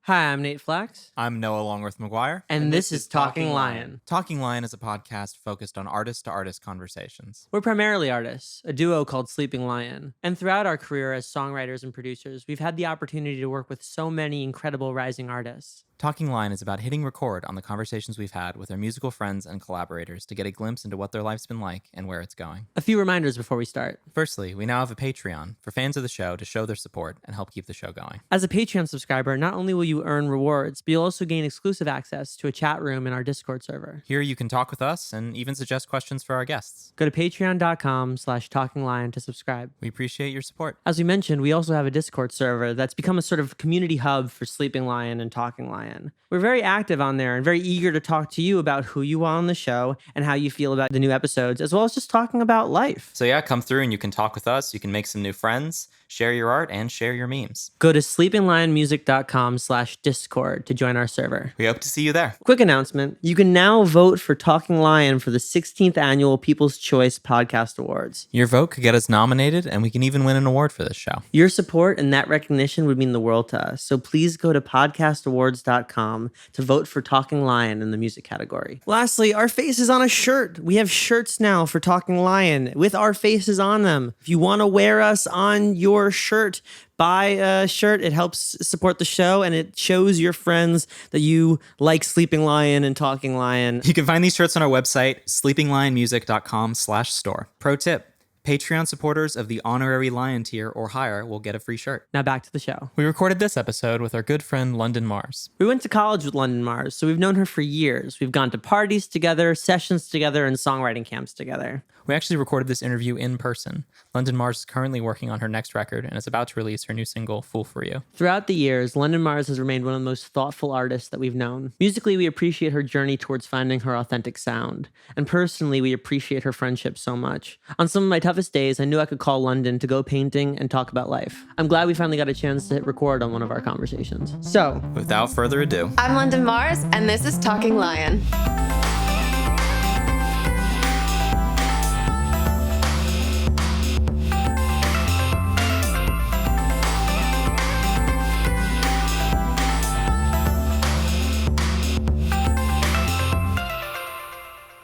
Hi, I'm Nate Flax. I'm Noah Longworth McGuire. And this is Talking Lion. Talking Lion is a podcast focused on artist-to-artist conversations. We're primarily artists, a duo called Sleeping Lion. And throughout our career as songwriters and producers, we've had the opportunity to work with so many incredible rising artists. Talking Lion is about hitting record on the conversations we've had with our musical friends and collaborators to get a glimpse into what their life's been like and where it's going. A few reminders before we start. Firstly, we now have a Patreon for fans of the show to show their support and help keep the show going. As a Patreon subscriber, not only will you earn rewards, but you'll also gain exclusive access to a chat room in our Discord server. Here you can talk with us and even suggest questions for our guests. Go to patreon.com/talkinglion to subscribe. We appreciate your support. As we mentioned, we also have a Discord server that's become a sort of community hub for Sleeping Lion and Talking Lion. We're very active on there and very eager to talk to you about who you are on the show and how you feel about the new episodes, as well as just talking about life. So yeah, come through and you can talk with us. You can make some new friends, share your art, and share your memes. Go to sleepinglionmusic.com/discord to join our server. We hope to see you there. Quick announcement. You can now vote for Talking Lion for the 16th Annual People's Choice Podcast Awards. Your vote could get us nominated, and we can even win an award for this show. Your support and that recognition would mean the world to us. So please go to podcastawards.com to vote for Talking Lion in the music category. Lastly, our face is on a shirt. We have shirts now for Talking Lion with our faces on them. If you want to wear us on your shirt, buy a shirt. It helps support the show, and it shows your friends that you like Sleeping Lion and Talking Lion. You can find these shirts on our website, sleepinglionmusic.com/store. Pro tip. Patreon supporters of the honorary Lion tier or higher will get a free shirt. Now back to the show. We recorded this episode with our good friend London Mars. We went to college with London Mars, so we've known her for years. We've gone to parties together, sessions together, and songwriting camps together. We actually recorded this interview in person. London Mars is currently working on her next record and is about to release her new single, Fool For You. Throughout the years, London Mars has remained one of the most thoughtful artists that we've known. Musically, we appreciate her journey towards finding her authentic sound. And personally, we appreciate her friendship so much. On some of my toughest days, I knew I could call London to go painting and talk about life. I'm glad we finally got a chance to hit record on one of our conversations. So, without further ado, I'm London Mars, and this is Talking Lion.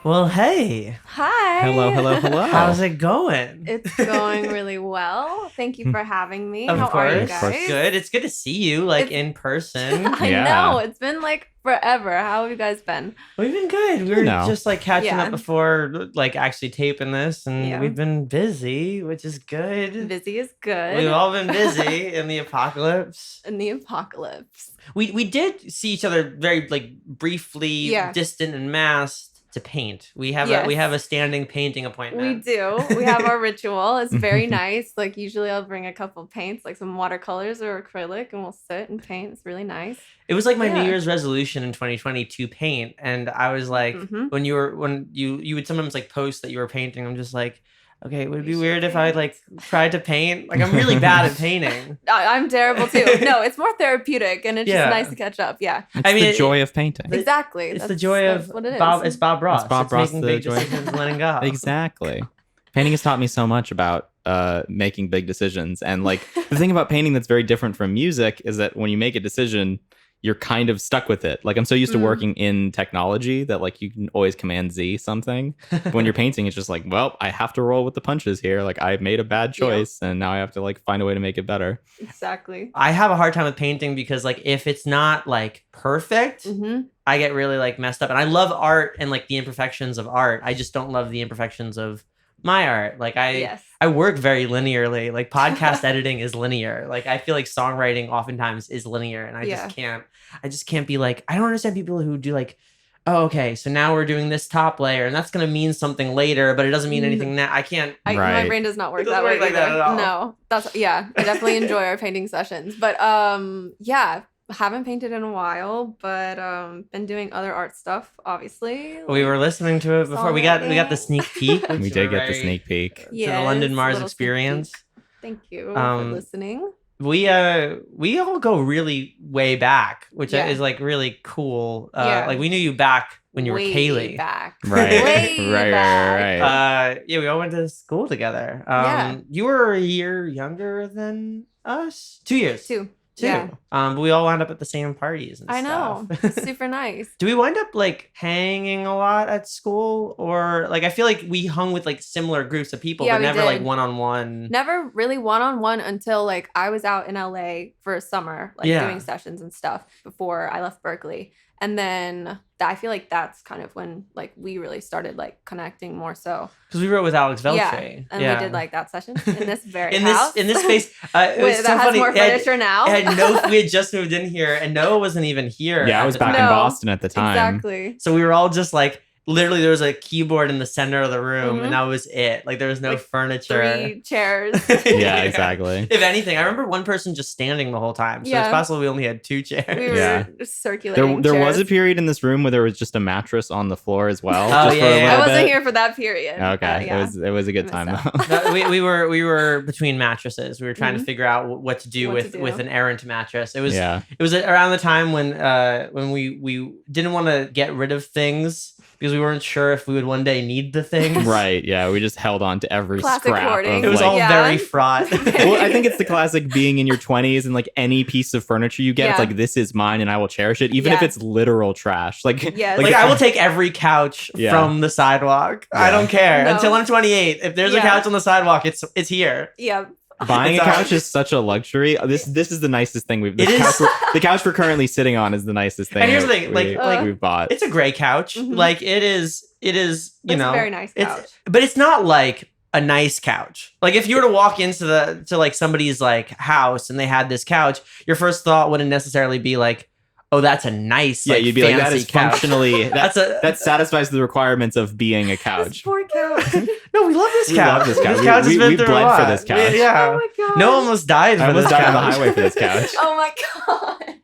well, hey. Hi. hello. How's it going? It's going really well. Thank you for having me. Of How course. are you Of course. guys? Good. It's good to see you, in person. I Yeah. know. It's been like forever. How have you guys been? We've been good. We were just catching Yeah. up before actually taping this, and Yeah. we've been busy, which is good. Busy is good. We've all been busy in the apocalypse. In the apocalypse. We did see each other very briefly, Yeah. distant and masked to paint. We have Yes. a standing painting We appointment. do. We have our ritual. It's very nice. Usually I'll bring a couple paints, some watercolors or acrylic, and we'll sit and paint. It's really nice. It was my New Yeah. Year's resolution in 2020 to paint, and I was like, Mhm. when you would sometimes post that you were painting, I'm just like, okay, it would be We weird should if I paint. tried to paint. I'm really bad at painting. I'm terrible too. No, it's more therapeutic, and it's Yeah. just nice to catch up. Yeah, it's I mean, the joy of painting. exactly. It's the That's- joy that's of what it is. Bob. It's Bob Ross. It's Bob Ross, making the big joy- decisions and letting go. Exactly. Painting has taught me so much about making big decisions. And the thing about painting that's very different from music is that when you make a decision, you're kind of stuck with it. I'm so used to working in technology that you can always command Z something. But when you're painting, it's just well, I have to roll with the punches here. I made a bad choice and now I have to find a way to make it better. Exactly. I have a hard time with painting because if it's not perfect, Mm-hmm. I get really messed up. And I love art and the imperfections of art. I just don't love the imperfections of my art. Yes. I work very linearly. Podcast editing is linear. I feel songwriting oftentimes is linear, and I just can't be I don't understand people who do oh, okay, so now we're doing this top layer, and that's gonna mean something later, but it doesn't mean anything now. I can't. My Right. brain does not work It doesn't that way work like that either. at all. No, I definitely enjoy our painting sessions, but haven't painted in a while, but been doing other art stuff, obviously. We were listening to it before. We got the Songwriting. sneak peek. We did get the sneak peek. To the Yes, London Mars little sneak experience. peek. Thank you Um, for listening. We all go really way back, which Yeah. is really cool. Yeah. We knew you back when you were Way Kaylee. back. Right. Way right. back. Yeah, we all went to school together. Yeah. You were a year younger than us. 2 years. too. Yeah. But we all wound up at the same parties and I know. stuff. It's super nice. Do we wind up like hanging a lot at school, or like I feel like we hung with like similar groups of people, Yeah, but we never like did. one-on-one. Never really one-on-one until like I was out in LA for a summer, like Yeah. doing sessions and stuff before I left Berkeley. And then I feel like that's kind of when like we really started like connecting more so. Because we wrote with Alex Veltri. Yeah. And we did like that session in this very in house. this space. It was that so has funny. more furniture now. We had just moved in here, and Noah wasn't even here. Yeah, I at was the back time. in No. Boston at the time. Exactly. So we were all just like, literally, there was a keyboard in the center of the room, Mhm. and that was it. Like there was no Like, furniture. 3 chairs. Yeah, exactly. If anything, I remember one person just standing the whole time. So Yeah. it's possible we only had 2 chairs. We were Yeah. circulating. There was a chairs. period in this room where there was just a mattress on the floor as well. Oh, just yeah, for a yeah. little I wasn't bit. here for that period. Okay, Yeah. it was a good I time missed though. No, we were between mattresses. We were trying to Mhm. figure out what to do What with to do. with an errant mattress. It was Yeah, it was around the time when we didn't want to get rid of things because we weren't sure if we would one day need the things. right. Yeah, we just held on to every Classic scrap. hoarding. Of, It was like, all Yeah. very fraught. well, I think it's the classic being in your 20s and like any piece of furniture you get, it's Yeah. like this is mine and I will cherish it, even if Yeah. it's literal trash. Like, Yes. Like I will take every couch Yeah. from the sidewalk. I Yeah. don't care No. until I'm 28. If there's a Yeah. couch on the sidewalk, it's here. Yeah. buying a It's couch is such a luxury. This is the nicest thing we've. It is. The couch we're currently sitting on is the nicest thing. And here's the that thing, like, we've bought. It's a gray couch. Mhm. Like it is. You It's know, a very nice couch. but it's not like a nice couch. Like if you were to walk into like somebody's like house and they had this couch, your first thought wouldn't necessarily be like, "Oh, that's a nice." Yeah, like, you'd be like, that fancy is couch." functionally That's satisfies the requirements of being a This couch. poor couch. No, we love this We couch. love this couch. This couch has We been through a bled lot. for this couch. Yeah. Oh my god. No one almost died for I almost this died couch. on the highway for this couch. Oh my god.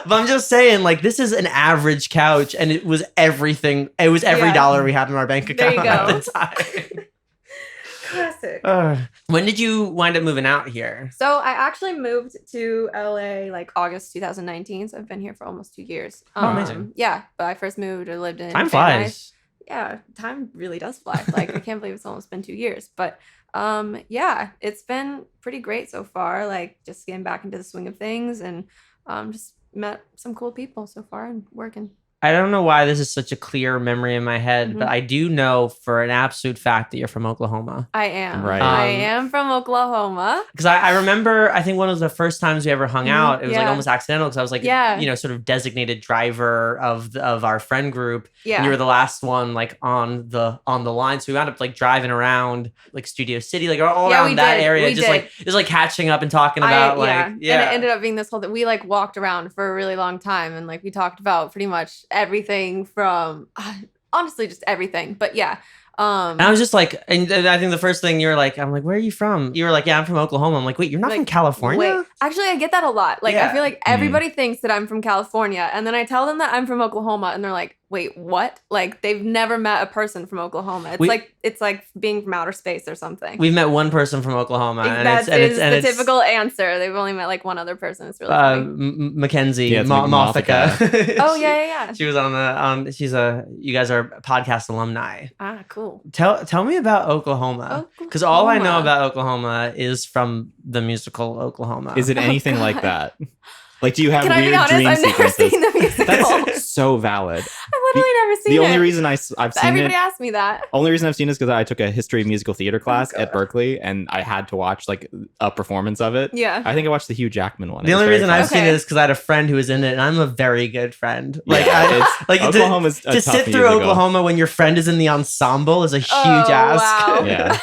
But I'm just saying, like, this is an average couch, and it was everything. It was every Yeah. dollar we had in our bank There account you at go. the time. Classic. When did you wind up moving out here? So I actually moved to LA like August 2019. So I've been here for almost 2 years. Oh, amazing. Yeah, but I first moved. I lived in Time Van Nuys. flies. Yeah, time really does fly. Like I can't believe it's almost been 2 years. But yeah, it's been pretty great so far. Like just getting back into the swing of things and just met some cool people so far and working. I don't know why this is such a clear memory in my head, Mhm. but I do know for an absolute fact that you're from Oklahoma. I am. Right. I Um, am from Oklahoma. Because I remember, I think one of the first times we ever hung Mhm, out, it was like yeah. almost accidental because I was like, Yeah. sort of designated driver of our friend group. Yeah. And you were the last one like on the line. So we wound up like driving around like Studio City, like all Yeah, around we that did. area, We just did. like catching up and talking about And it ended up being this whole thing. We like walked around for a really long time and like we talked about pretty much everything from honestly just everything. But yeah. And I was just like, and I think the first thing you were like, I'm like, where are you from? You were like, yeah, I'm from Oklahoma. I'm like, wait, you're not Like, from California? Wait, actually, I get that a lot. Like, Yeah. I feel like everybody thinks that I'm from California, and then I tell them that I'm from Oklahoma, and they're like, "Wait, what?" Like, they've never met a person from Oklahoma. It's like being from outer space or something. We've met one person from Oklahoma, and That is the it's typical answer. They've only met like one other person. It's really funny. Mackenzie Yeah, it's Mothica. Oh yeah. She was you guys are podcast alumni. Ah, cool. Tell me about Oklahoma. Because all I know about Oklahoma is from the musical Oklahoma. Is it anything like God. that? Like, do you have Can I weird be honest? dream I've never sequences? seen the musical. That's so valid. I've literally never seen The it. only reason I've But seen everybody it. asked me that. Only reason I've seen it is because I took a history of musical theater class God. at Berkeley, and I had to watch like a performance of it. Yeah. I think I watched the Hugh Jackman one. The It was only very reason fun. I've seen Okay. it is because I had a friend who was in it, and I'm a very good friend. Like, Yeah, it's- like Oklahoma's a to tough sit through musical. Oklahoma when your friend is in the ensemble is a huge Oh, ask. wow. Yeah.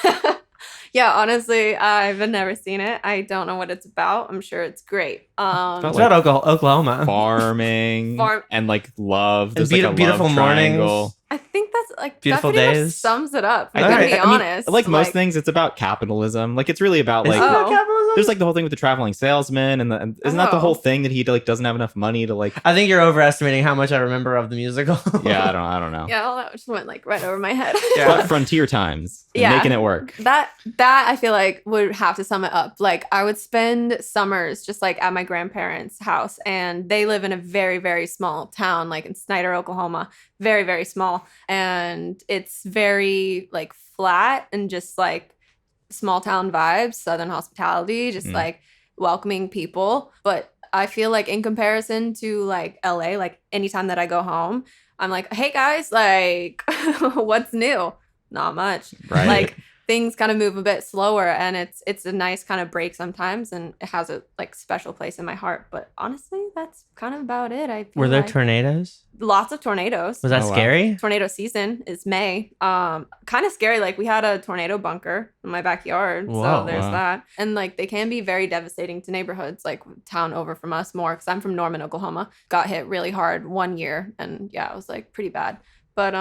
Yeah, honestly, I've never seen it. I don't know what it's about. I'm sure it's great. Felt It's like about Oklahoma. farming and like love. And There's like a beautiful love mornings. triangle. I think that's like Beautiful that pretty days. much sums it up. I I'm think- gonna be I mean, honest. like most things, it's about capitalism. Like it's really about Is like it about Oh. capitalism? there's like the whole thing with the traveling salesman, and isn't that the Oh. whole thing that he like doesn't have enough money to like? I think you're overestimating how much I remember of the musical. Yeah, I don't know. Yeah, all that just went like right over my head. Yeah. But frontier times, and Yeah. making it work. That I feel like would have to sum it up. Like I would spend summers just like at my grandparents' house, and they live in a very, very small town, like in Snyder, Oklahoma. Very, very small. And it's very like flat and just like small town vibes, Southern hospitality, just Mm. like welcoming people. But I feel like in comparison to like LA, like anytime that I go home, I'm like, hey guys, like what's new? Not much. Right. Like things kind of move a bit slower, and it's a nice kind of break sometimes, and it has a like special place in my heart. But honestly, that's kind of about it. I feel Were there like. tornadoes? Lots of tornadoes. Was that Oh, wow. scary? Tornado season is May. Kind of scary. Like we had a tornado bunker in my backyard. Whoa. So there's Wow. that. And like they can be very devastating to neighborhoods, like town over from us more, because I'm from Norman, Oklahoma. Got hit really hard one year, and yeah, it was like pretty bad. But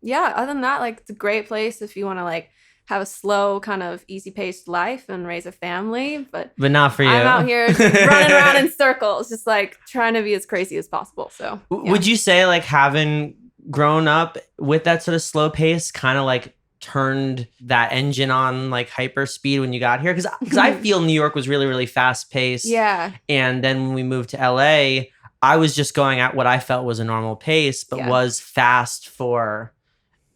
yeah, other than that, like it's a great place if you want to like have a slow, kind of easy-paced life and raise a family. But not for you. I'm out here running around in circles, just like trying to be as crazy as possible. So yeah. Would you say like having grown up with that sort of slow pace kind of like turned that engine on like hyper speed when you got here? Because I feel New York was really, really fast paced. Yeah. And then when we moved to LA, I was just going at what I felt was a normal pace, but Yeah. was fast for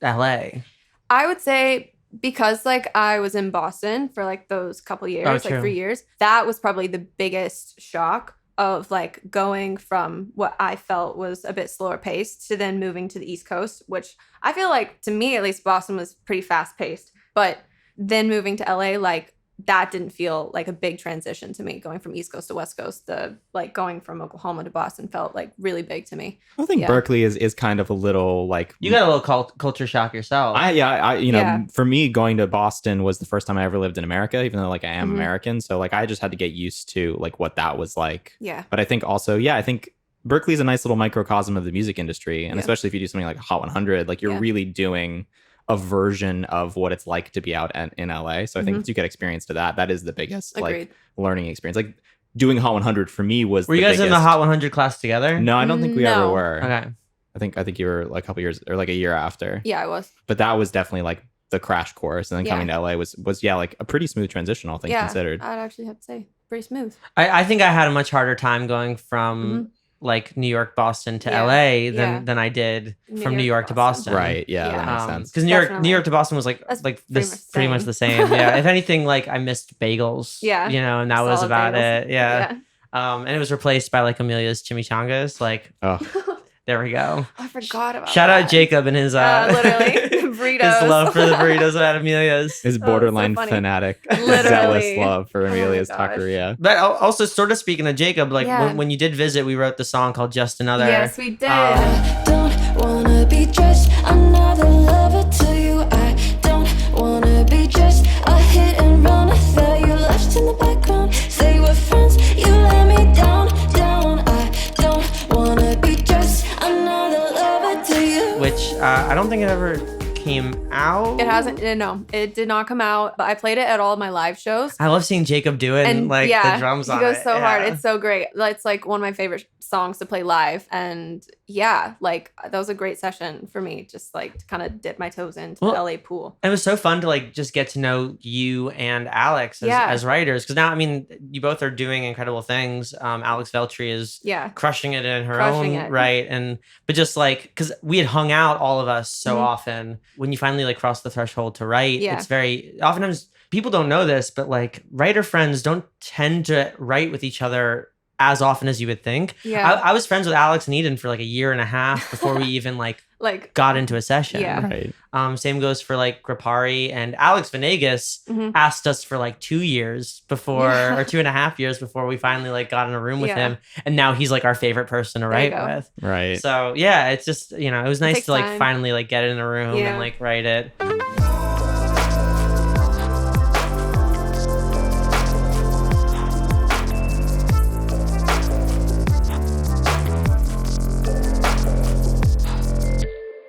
LA. I would say because like I was in Boston for like those couple years, Oh, like true. 3 years, that was probably the biggest shock of like going from what I felt was a bit slower paced to then moving to the East Coast, which I feel like to me at least Boston was pretty fast paced. But then moving to LA, like that didn't feel like a big transition to me. Going from East Coast to West Coast, the like going from Oklahoma to Boston felt like really big to me. I think Yeah. Berkeley is kind of a little like You got a little culture shock yourself. I you know, Yeah. for me, going to Boston was the first time I ever lived in America, even though like I am Mhm. American. So like I just had to get used to like what that was like. Yeah. But I think also, yeah, I think Berkeley is a nice little microcosm of the music industry. And Yeah. especially if you do something like Hot 100, like you're Yeah. really doing a version of what it's like to be out in LA. So I think Mhm. once you get experience to that is the biggest Agreed. like learning experience. Like doing Hot 100 for me was Were you the guys in the biggest- Hot 100 class together? No, I don't think we ever No. were. Okay. I think you were like a couple years or like a year after. Yeah, I was. But that was definitely like the crash course, and then Yeah. coming to LA was yeah, like a pretty smooth transition, all things Yeah, considered. I'd actually have to say pretty smooth. I think I had a much harder time going from like New York, Boston to Yeah. LA Yeah. than I did New from New York York to to Boston. Boston. Right? Yeah, Yeah. that makes sense. Because New Definitely. York to Boston was like That's like pretty this much the pretty much same. the same. Yeah. If anything, like I missed bagels. Yeah. You know, and that was Solid about bagels. it. Yeah. And it was replaced by like Amelia's chimichangas. Like Oh, there we go. I forgot about Shout that. out Jacob and his literally burritos. his love for the burritos at Amelia's. his so borderline funny. fanatic, Literally. zealous love for Oh my Amelia's gosh. taqueria. But also, sort of speaking of Jacob, like Yeah. when you did visit, we wrote the song called "Just Another." Yes, we did. Don't wanna be just another lover to you. I don't wanna be just a hit and run affair you left in the background. Say we're friends, you let me down, down. I don't wanna be just another lover to you. Which I don't think it ever came out. It hasn't. No, it did not come out. But I played it at all of my live shows. I love seeing Jacob do it and like yeah, the drums he on goes it. so hard. Yeah. It's so great. It's like one of my favorite songs to play live. And yeah, like that was a great session for me. Just like to kind of dip my toes into Well, the LA pool. It was so fun to like just get to know you and Alex Yeah. as writers, because now I mean you both are doing incredible things. Alex Veltri is Yeah. crushing it in her Crushing own it. right, but just like because we had hung out all of us so Mhm. often, when you finally like cross the threshold to write, Yeah. it's very oftentimes people don't know this, but like writer friends don't tend to write with each other as often as you would think. Yeah. I was friends with Alex and Eden for like a year and a half before we even like like, got into a session. Yeah. Right. Same goes for like Grapari and Alex Venegas Mhm. asked us for like 2 years before Yeah. or 2.5 years before we finally like got in a room with Yeah. him. And now he's like our favorite person to There you write go. with. Right. So yeah, it's just, it was nice takes to like time. finally like get in a room Yeah. and like write it.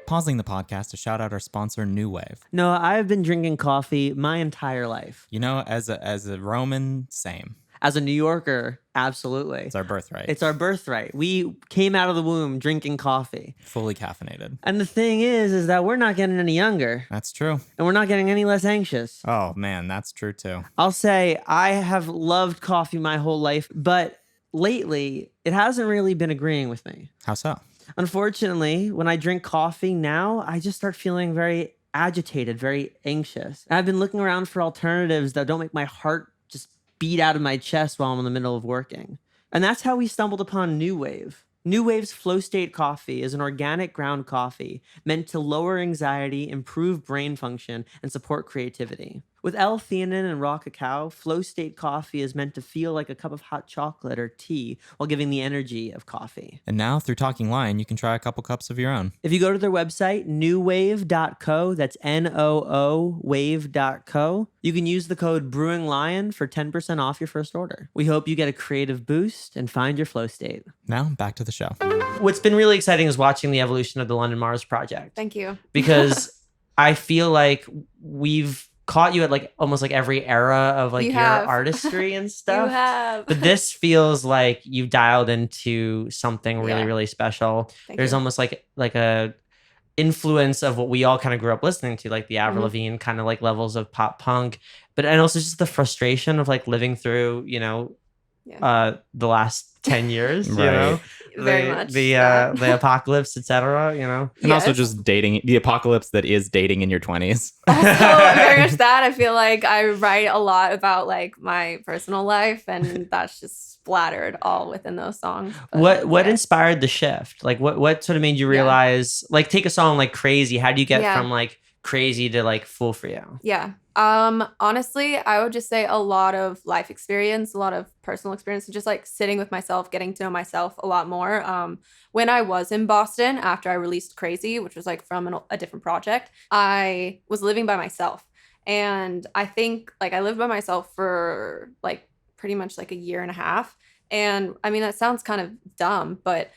Pausing the podcast to shout out our sponsor, New Wave. No, I've been drinking coffee my entire life. You know, as a Roman, same. As a New Yorker, absolutely. It's our birthright. It's our birthright. We came out of the womb drinking coffee. fully caffeinated. And the thing is that we're not getting any younger That's true. and we're not getting any less anxious. Oh man, that's true too. I'll say I have loved coffee my whole life, but lately it hasn't really been agreeing with me. How so? Unfortunately, when I drink coffee now, I just start feeling very agitated, very anxious. And I've been looking around for alternatives that don't make my heart just beat out of my chest while I'm in the middle of working. And that's how we stumbled upon New Wave. New Wave's Flow State Coffee is an organic ground coffee meant to lower anxiety, improve brain function, and support creativity. With L-theanine and raw cacao, Flow State Coffee is meant to feel like a cup of hot chocolate or tea while giving the energy of coffee. And now, through Talking Lion, you can try a couple cups of your own. If you go to their website, newwave.co, that's N-O-O wave.co, you can use the code BrewingLion for 10% off your first order. We hope you get a creative boost and find your flow state. Now, back to the show. What's been really exciting is watching the evolution of the London Mars project. Thank you. Because I feel like we've caught you at like almost like every era of like You your have. artistry and stuff. You have. But this feels like you've dialed into something really, Yeah. really special. Thank There's you. almost like a influence of what we all kind of grew up listening to, like the Avril Mhm. Lavigne kind of like levels of pop punk, but and also just the frustration of like living through, the last 10 years, you Right. know, Very the, much. the apocalypse, etc. You know. And also Yes. just dating, the apocalypse that is dating in your 20s. Also, very much that. I feel like I write a lot about like my personal life, and that's just splattered all within those songs. But, What yeah. inspired the shift? Like what sort of made you realize, like take a song like Crazy, how do you get Yeah. from like Crazy to like Fool for You? Yeah. Honestly, I would just say a lot of life experience, a lot of personal experience, and just like sitting with myself, getting to know myself a lot more. When I was in Boston after I released Crazy, which was like from a different project, I was living by myself. And I think like I lived by myself for like pretty much like a year and a half. And I mean, that sounds kind of dumb, but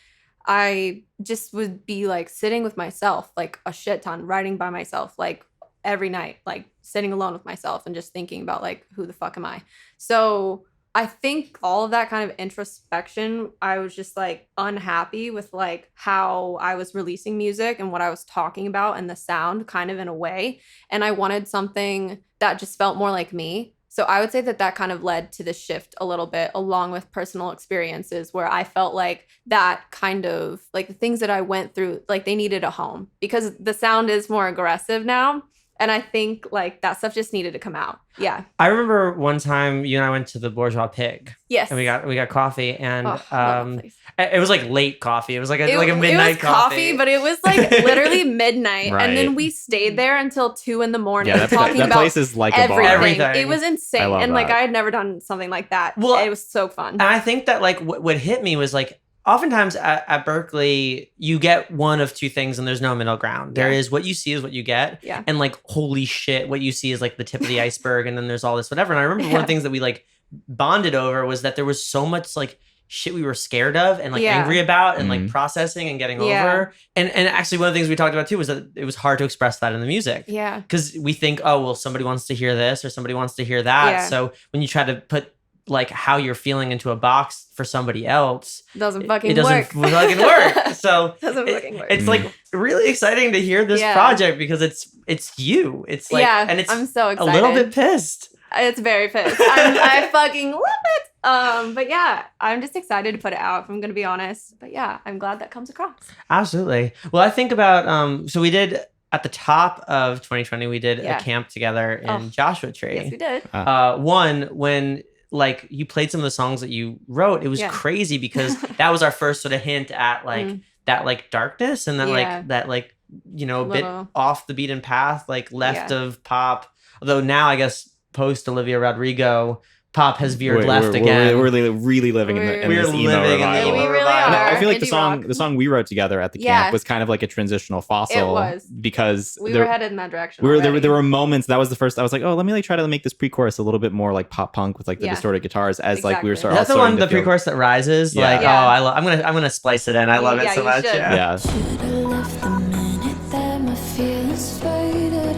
I just would be like sitting with myself like a shit ton, writing by myself like every night, like sitting alone with myself and just thinking about like who the fuck am I? So I think all of that kind of introspection, I was just like unhappy with like how I was releasing music and what I was talking about and the sound kind of in a way. And I wanted something that just felt more like me. So I would say that kind of led to the shift a little bit, along with personal experiences where I felt like that kind of like the things that I went through, like they needed a home because the sound is more aggressive now. And I think like that stuff just needed to come out. Yeah. I remember one time you and I went to the Bourgeois Pig Yes. and we got coffee and Oh, I love that place. it was like late coffee. It was like a It midnight was coffee, but it was like literally midnight. Right. And then we stayed there until 2 a.m. Yeah, that talking that about place is like a everything. bar. Everything. It was insane. I love And like that. I had never done something like that. Well, It was so fun. And I think that like what hit me was like oftentimes at Berkeley, you get one of two things and there's no middle ground. There Yeah. is what you see is what you get. Yeah. And like, holy shit, what you see is like the tip of the iceberg. And then there's all this whatever. And I remember one of the things that we like bonded over was that there was so much like shit we were scared of and like Yeah. angry about and like Mhm. processing and getting Yeah. over. And actually one of the things we talked about too was that it was hard to express that in the music. Yeah. Because we think, oh, well, somebody wants to hear this or somebody wants to hear that. Yeah. So when you try to put like how you're feeling into a box for somebody else, Doesn't fucking it doesn't work. fucking work. So Doesn't fucking work. it's like really exciting to hear this Yeah. project because it's you. It's like, yeah, and it's I'm so a excited. little bit pissed. It's very pissed. I fucking love it. But yeah, I'm just excited to put it out, if I'm gonna be honest. But yeah, I'm glad that comes across. Absolutely. Well, I think about so we did at the top of 2020, we did Yeah. a camp together in Oh. Joshua Tree. Yes, we did. One when like you played some of the songs that you wrote, it was Yeah. crazy because that was our first sort of hint at like Mm. that like darkness and then Yeah. like that like a bit Little- off the beaten path, like left Yeah. of pop. Although now I guess post Olivia Rodrigo, pop has veered left we're, again. We're really living in We're this emo living in the revival. we emo really revival. are. I feel like the Indie song we wrote together at the Yeah. camp was kind of like a transitional fossil. It was. Because We there, were headed in that direction. there already. were moments that was the first I was like, oh, let me like try to make this pre-chorus a little bit more like pop punk with like the Yeah. distorted guitars as like we were Exactly. sort of That's the one, the pre-chorus that rises. Yeah. Like, Yeah. oh, I'm gonna splice it in. I love it Yeah, so you much. should. Yeah. Should've left the minute that my feelings faded.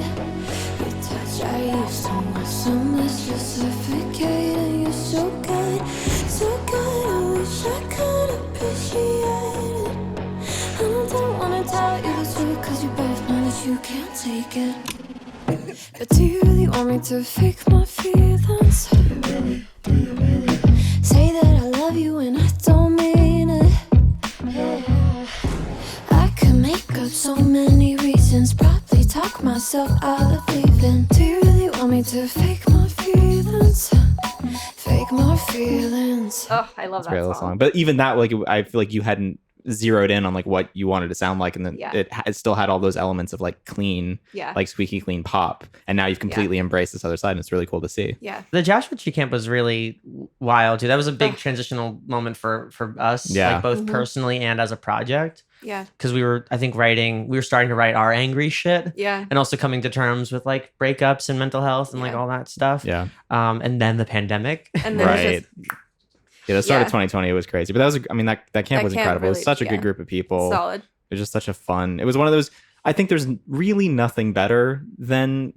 Your touch I used to want so much, you're suffocating. You're so good, so good. I wish I could appreciate it. And I don't wanna tell you the truth, 'cause you both know that you can't take it. But do you really want me to fake my feelings? Say that I love you and I don't mean it. I could make up so many reasons, probably talk myself out of leaving. Do you really want me to fake my feelings? Fake take my feelings. Oh, I love It's a great that little song. But even that, like, I feel like you hadn't zeroed in on like what you wanted to sound like, and then Yeah. it still had all those elements of like clean, Yeah. like squeaky clean pop, and now you've completely embraced this other side, and it's really cool to see. Yeah. The Joshua Tree Camp was really wild too. That was a big Ugh. transitional moment for us, Yeah. like both Mhm. personally and as a project. Yeah. Because we were starting to write our angry shit, Yeah. and also coming to terms with like breakups and mental health and like Yeah. all that stuff. Yeah, And then the pandemic. And then right. it's Yeah, the start of Yeah. 2020 was crazy, but that was, I mean, that camp was camp incredible. It was really- such a yeah. good group of people. just solid. It was just such a fun. It was one of those. I think there's really nothing better than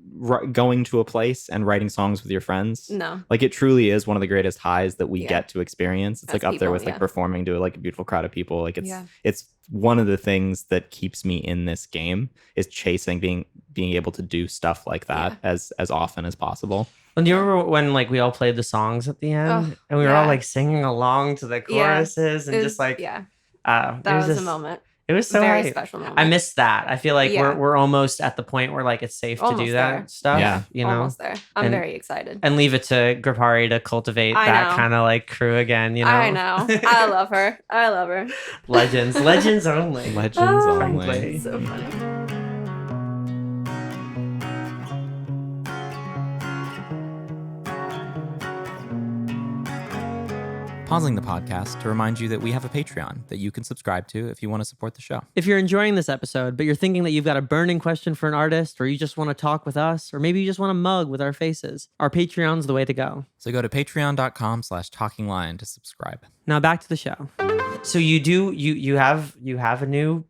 going to a place and writing songs with your friends. No. Like, it truly is one of the greatest highs that we Yeah. get to experience. It's As like up there people, with like yeah. performing to like a beautiful crowd of people. Like Yeah. it's one of the things that keeps me in this game is chasing being able to do stuff like that as often as possible. And do you remember when like we all played the songs at the end, Oh, and we were all yeah. like singing along to the choruses and It just was- like yeah, it that was just, a moment. It was so Very hype. special moment. I missed that. I feel like Yeah. we're almost at the point where like it's safe to do Almost that there. stuff. Yeah. You know, Almost there. I'm And- very excited. and leave it to Gripari to cultivate I that know. kind of like crew again. You know, I know. I love her. I love her. legends only. Legends Oh, only. frankly. So funny. Pausing the podcast to remind you that we have a Patreon that you can subscribe to if you want to support the show. If you're enjoying this episode, but you're thinking that you've got a burning question for an artist, or you just want to talk with us, or maybe you just want to mug with our faces, our Patreon's the way to go. So go to patreon.com/talkinglion to subscribe. Now back to the show. So you have a new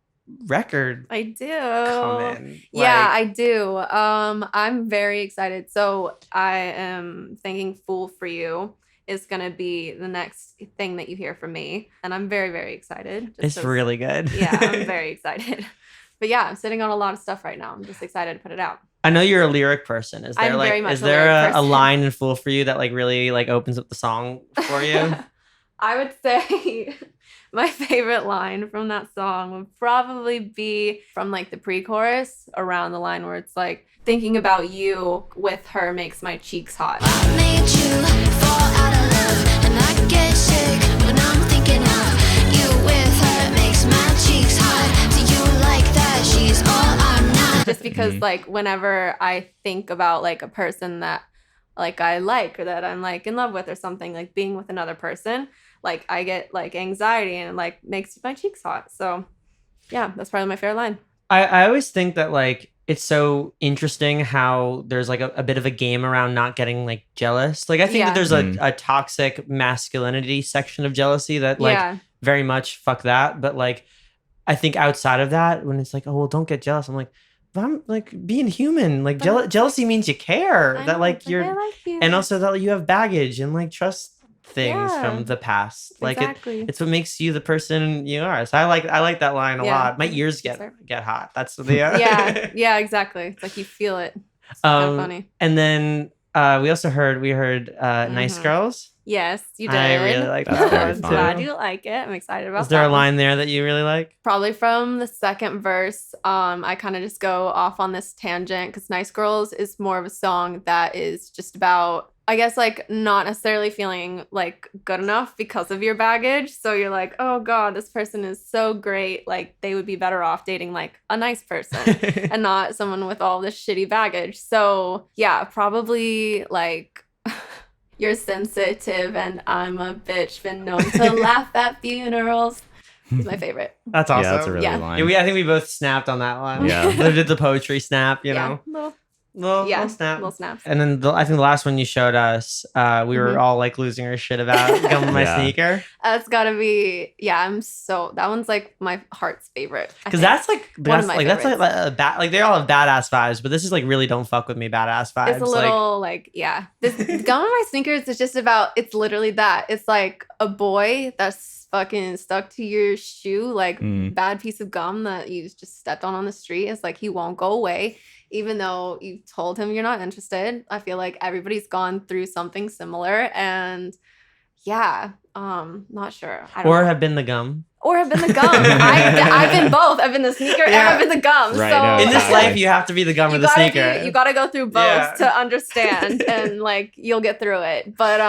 record I do. coming. Yeah, Like, I do. I'm very excited. So I am thinking "Fool for You" is gonna be the next thing that you hear from me, and I'm very, very excited. just it's 'cause- really good. Yeah, I'm very excited. But yeah, I'm sitting on a lot of stuff right now. I'm just excited to put it out. I know you're a lyric person. Is there I'm very much is a there lyric a person. line in Fool for You that like really like opens up the song for you? I would say my favorite line from that song would probably be from like the pre-chorus around the line where it's like, thinking about you with her makes my cheeks hot. I made you fall out of love, and I get sick when I'm thinking of you with her. Makes my cheeks hot. Do you like that? She's all I'm not. Just because like whenever I think about like a person that like I like or that I'm like in love with or something, like being with another person, like I get like anxiety and it like makes my cheeks hot. So yeah, that's probably my favorite line. I always think that like it's so interesting how there's like a bit of a game around not getting like jealous. Like I think that Yeah. there's a toxic masculinity section of jealousy that like yeah. very much fuck that. But like I think outside of that, when it's like, oh well, don't get jealous. I'm like, but I'm like being human. Like But- jealousy means you care. I That know, like it's you're I like you. and also that you have baggage and like trust things Yeah. from the past. Like exactly. it's what makes you the person you are. So I like that line a Yeah. lot. My ears Sorry. get hot. That's the yeah, exactly. It's like you feel it. It's kind of funny. And then we also heard Nice Mhm. Girls. Yes, you did. I really like That's that very one I'm fun. glad too. you like it. I'm excited about Is there a that one. line there that you really like? Probably from the second verse. I kind of just go off on this tangent because Nice Girls is more of a song that is just about, I guess, like not necessarily feeling like good enough because of your baggage. So you're like, oh God, this person is so great. Like they would be better off dating like a nice person and not someone with all this shitty baggage. So yeah, probably like you're sensitive and I'm a bitch, been known to laugh at funerals. Is my favorite. That's awesome. Yeah, that's a really Yeah. good line. Yeah, I think we both snapped on that one. Yeah. We did the poetry snap, you Yeah, know, little snap. little snaps. And then I think the last one you showed us, we were Mhm. all like losing our shit about gum my Yeah. sneaker. That's gotta be, yeah. That one's like my heart's favorite. I Because think. that's like One of my that's like favorites. a like they all have badass vibes, but this is like really don't fuck with me badass vibes. It's a little like yeah. This gum on my sneakers is just about. It's literally that. It's like a boy that's fucking stuck to your shoe, like Mm. bad piece of gum that you just stepped on the street. It's like he won't go away, even though you told him you're not interested. I feel like everybody's gone through something similar, and Yeah. Not sure. I don't Or know. have been the gum. Or have been the gum. I've been both. I've been the sneaker and I've been the gum. Right, so no, In this exactly. life, you have to be the gum or the sneaker. You gotta go through both Yeah. to understand, and like you'll get through it. But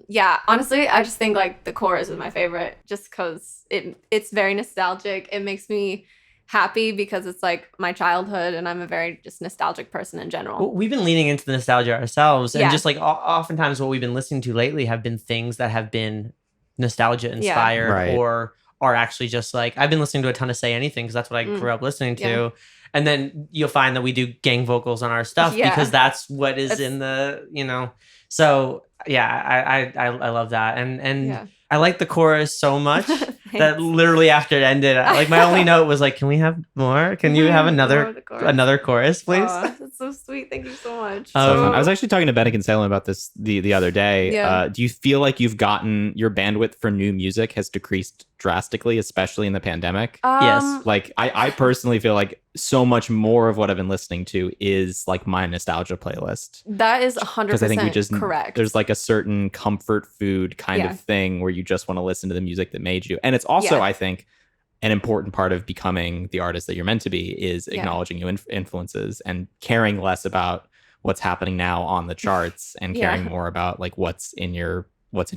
yeah, honestly, I just think like the chorus is my favorite, just because it's very nostalgic. It makes me happy because it's like my childhood, and I'm a very just nostalgic person in general. Well, we've been leaning into the nostalgia ourselves, and Yeah. just like oftentimes what we've been listening to lately have been things that have been nostalgia inspired, Right. or are actually just like, I've been listening to a ton of Say Anything because that's what I grew up listening to. Yeah. And then you'll find that we do gang vocals on our stuff Yeah. because that's what is It's- in the, so yeah, I love that. And Yeah. I like the chorus so much that Thanks. literally after it ended, like my only note was like, can we have more? Can you have More of the chorus. another chorus, please? Aw, that's so sweet. Thank you so much. So fun. I was actually talking to Benik and Salem about this the other day. Yeah. Do you feel like you've gotten your bandwidth for new music has decreased drastically, especially in the pandemic? Yes. Like I personally feel like so much more of what I've been listening to is like my nostalgia playlist. That is 100% Because I think we just correct. there's like a certain comfort food kind Yeah. of thing where you just want to listen to the music that made you. And it's also, Yeah. I think, an important part of becoming the artist that you're meant to be is Yeah. acknowledging your influences and caring less about what's happening now on the charts and Yeah. caring more about like what's in your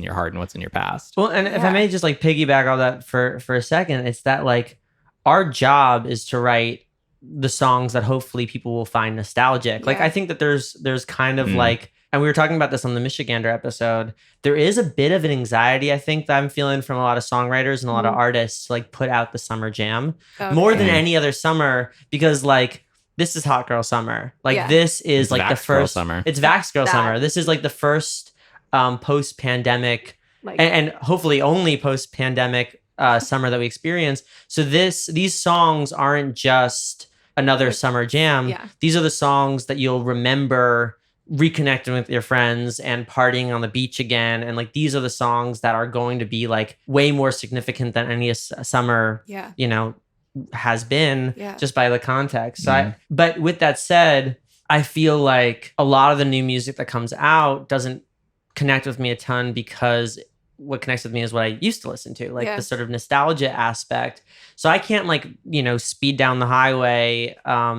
heart and what's in your past. Well, and if I Yeah. may just like piggyback on that for a second, it's that like our job is to write the songs that hopefully people will find nostalgic. Like Yeah. I think that there's kind of Mm. like, and we were talking about this on the Michigander episode, there is a bit of an anxiety I think that I'm feeling from a lot of songwriters and a lot of artists to like put out the summer jam more than Okay. any other summer, because like this is Hot Girl Summer. Like Yeah. this is It's like the Vax Girl first summer. It's Vax Girl That. Summer. This is like the first post-pandemic like, and hopefully only post-pandemic summer that we experience. So these songs aren't just another Like, summer jam. yeah. These are the songs that you'll remember reconnecting with your friends and partying on the beach again. And like these are the songs that are going to be like way more significant than any summer, yeah. has been, Yeah. just by the context. So Mhm. but with that said, I feel like a lot of the new music that comes out doesn't connect with me a ton because what connects with me is what I used to listen to, like Yeah. the sort of nostalgia aspect. So I can't like, speed down the highway,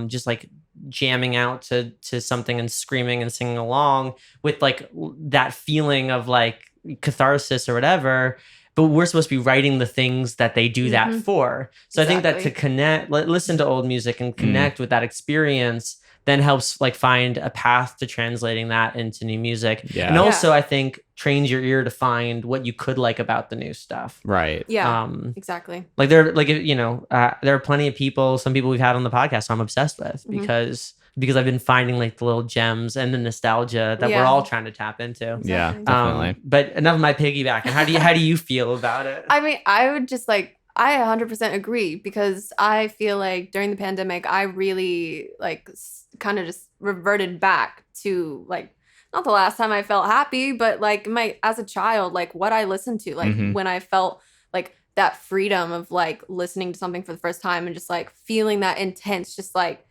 just like jamming out to something and screaming and singing along with like that feeling of like catharsis or whatever. But we're supposed to be writing the things that they do that Mhm. for. So I think that to Exactly. connect, listen to old music and connect with that experience then helps like find a path to translating that into new music. Yeah. And also I think trains your ear to find what you could like about the new stuff. Right. Yeah. Um, Exactly. like there are plenty of people, some people we've had on the podcast I'm obsessed with Mhm. because I've been finding like the little gems and the nostalgia that we're Yeah. all trying to tap into. Yeah. Exactly. Definitely. But enough of my piggyback. And how do you feel about it? I mean, I would just like, I 100% agree because I feel like during the pandemic, I really like kind of just reverted back to like, not the last time I felt happy, but like as a child, like what I listened to, like Mhm. when I felt like that freedom of like listening to something for the first time and just like feeling that intense, just like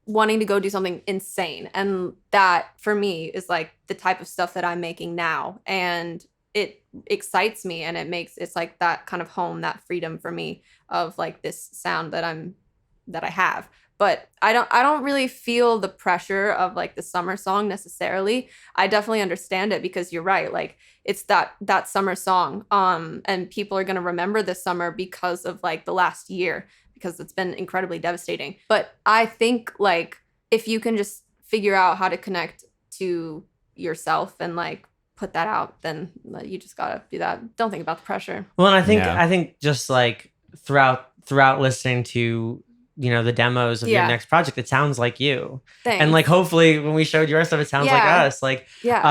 wanting to go do something insane. And that for me is like the type of stuff that I'm making now. And it excites me and it's like that kind of home, that freedom for me of like this sound that I have. But I don't really feel the pressure of like the summer song necessarily. I definitely understand it because you're right. Like it's that summer song. And people are gonna remember this summer because of like the last year, because it's been incredibly devastating. But I think like if you can just figure out how to connect to yourself and like put that out, then you just gotta do that. Don't think about the pressure. Well, and Yeah. I think just like throughout listening to the demos of your Yeah. next project, it sounds like you. Thanks. And like hopefully when we showed your stuff, it sounds like Yeah. us. Like yeah,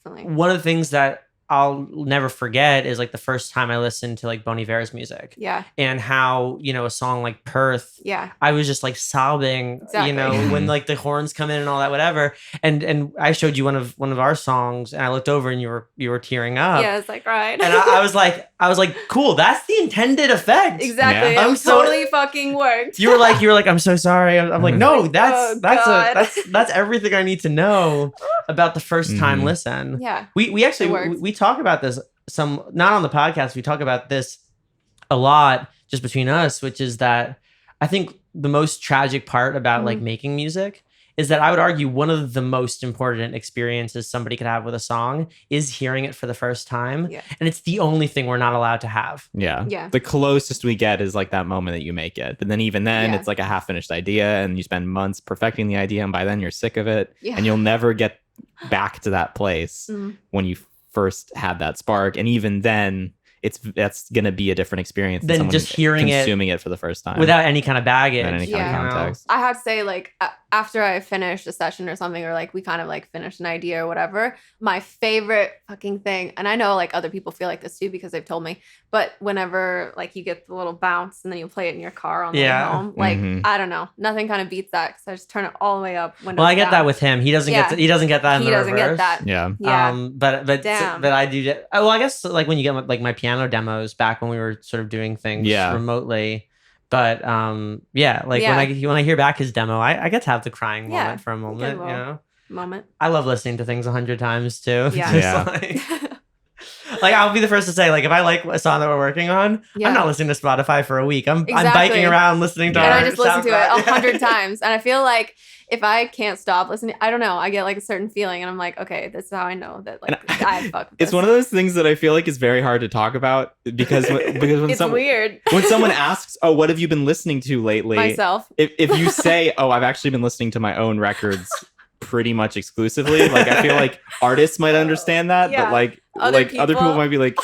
definitely. one of the things that I'll never forget is like the first time I listened to like Bon Iver's music Yeah, and how a song like Perth, yeah, I was just like sobbing, Exactly. when like the horns come in and all that, whatever. And I showed you one of our songs, and I looked over and you were tearing up. yeah. It's like right. And I was like, cool. That's the intended effect. exactly. Yeah. It I'm so- totally fucking worked. You were like, I'm so sorry. I'm like, no, Oh, that's God. that's everything I need to know about the first time Mhm. listen. Yeah, We actually It works. we talk about this not on the podcast, we talk about this a lot just between us, which is that I think the most tragic part about like making music is that I would argue one of the most important experiences somebody could have with a song is hearing it for the first time. Yeah. And it's the only thing we're not allowed to have. Yeah. Yeah. The closest we get is like that moment that you make it. But then even then, Yeah. it's like a half-finished idea and you spend months perfecting the idea. And by then you're sick of it. Yeah. And you'll never get back to that place Mhm. when you first had that spark. And even then, that's going to be a different experience Than someone just hearing it consuming it for the first time. without any kind of baggage. Without any kind of Yeah. context. I have to say, like, after I finished a session or something, or like we kind of like finished an idea or whatever, my favorite fucking thing, and I know like other people feel like this too because they've told me, but whenever like you get the little bounce and then you play it in your car on the way Yeah. home, like Mhm. I don't know, nothing kind of beats that because I just turn it all the way up. Well, I get that with him. He doesn't Yeah. get he doesn't get that in He the doesn't reverse. get that. Yeah. Yeah. But Damn. I do get. Well, I guess like when you get like my piano demos back when we were sort of doing things Yeah. remotely. But yeah, like Yeah. when I hear back his demo, I get to have the crying Yeah, moment for a moment. little You know, moment. I love listening to things 100 times too. Yeah. Just Yeah. like I'll be the first to say, like if I like a song that we're working on, Yeah. I'm not listening to Spotify for a week. I'm Exactly. biking around listening to Yeah. And our I just listen to it SoundCloud. 100 times. And I feel like if I can't stop listening, I don't know. I get like a certain feeling and I'm like, okay, this is how I know that like I fuck with It's this. one of those things that I feel like is very hard to talk about because when It's weird. when someone asks, "Oh, what have you been listening to lately?" Myself. if you say, "Oh, I've actually been listening to my own records pretty much exclusively," like I feel like artists might understand that, Yeah. but like Other other people people- might be like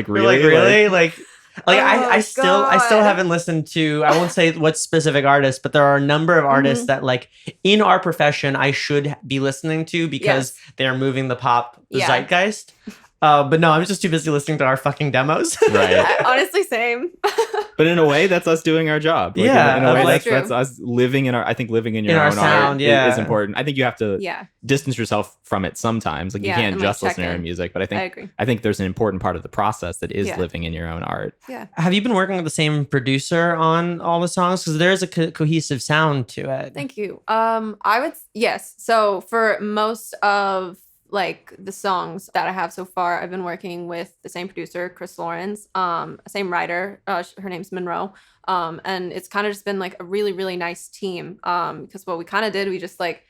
You're really, like really like Oh, I still God. haven't listened to, I won't say what specific artists, but there are a number of artists that like in our profession I should be listening to because they're moving the pop Yeah. zeitgeist. But no, I'm just too busy listening to our fucking demos. right? Honestly, same. But in a way, that's us doing our job. Like, Yeah, in a way, that's that's true. us living in our. I think living in your In our own sound, art yeah. is important. I think you have to Yeah, distance yourself from it sometimes. Like Yeah, you can't and, like, just listen to check your in. own music, but I I think agree. there's an important part of the process that is Yeah. living in your own art. Yeah. Have you been working with the same producer on all the songs? Because there's a cohesive sound to it. Thank you. I would yes. So for most of like the songs that I have so far, I've been working with the same producer, Chris Lawrence, same writer. Her name's Monroe. And it's kind of just been like a really, really nice team. Because what we kind of did, we just like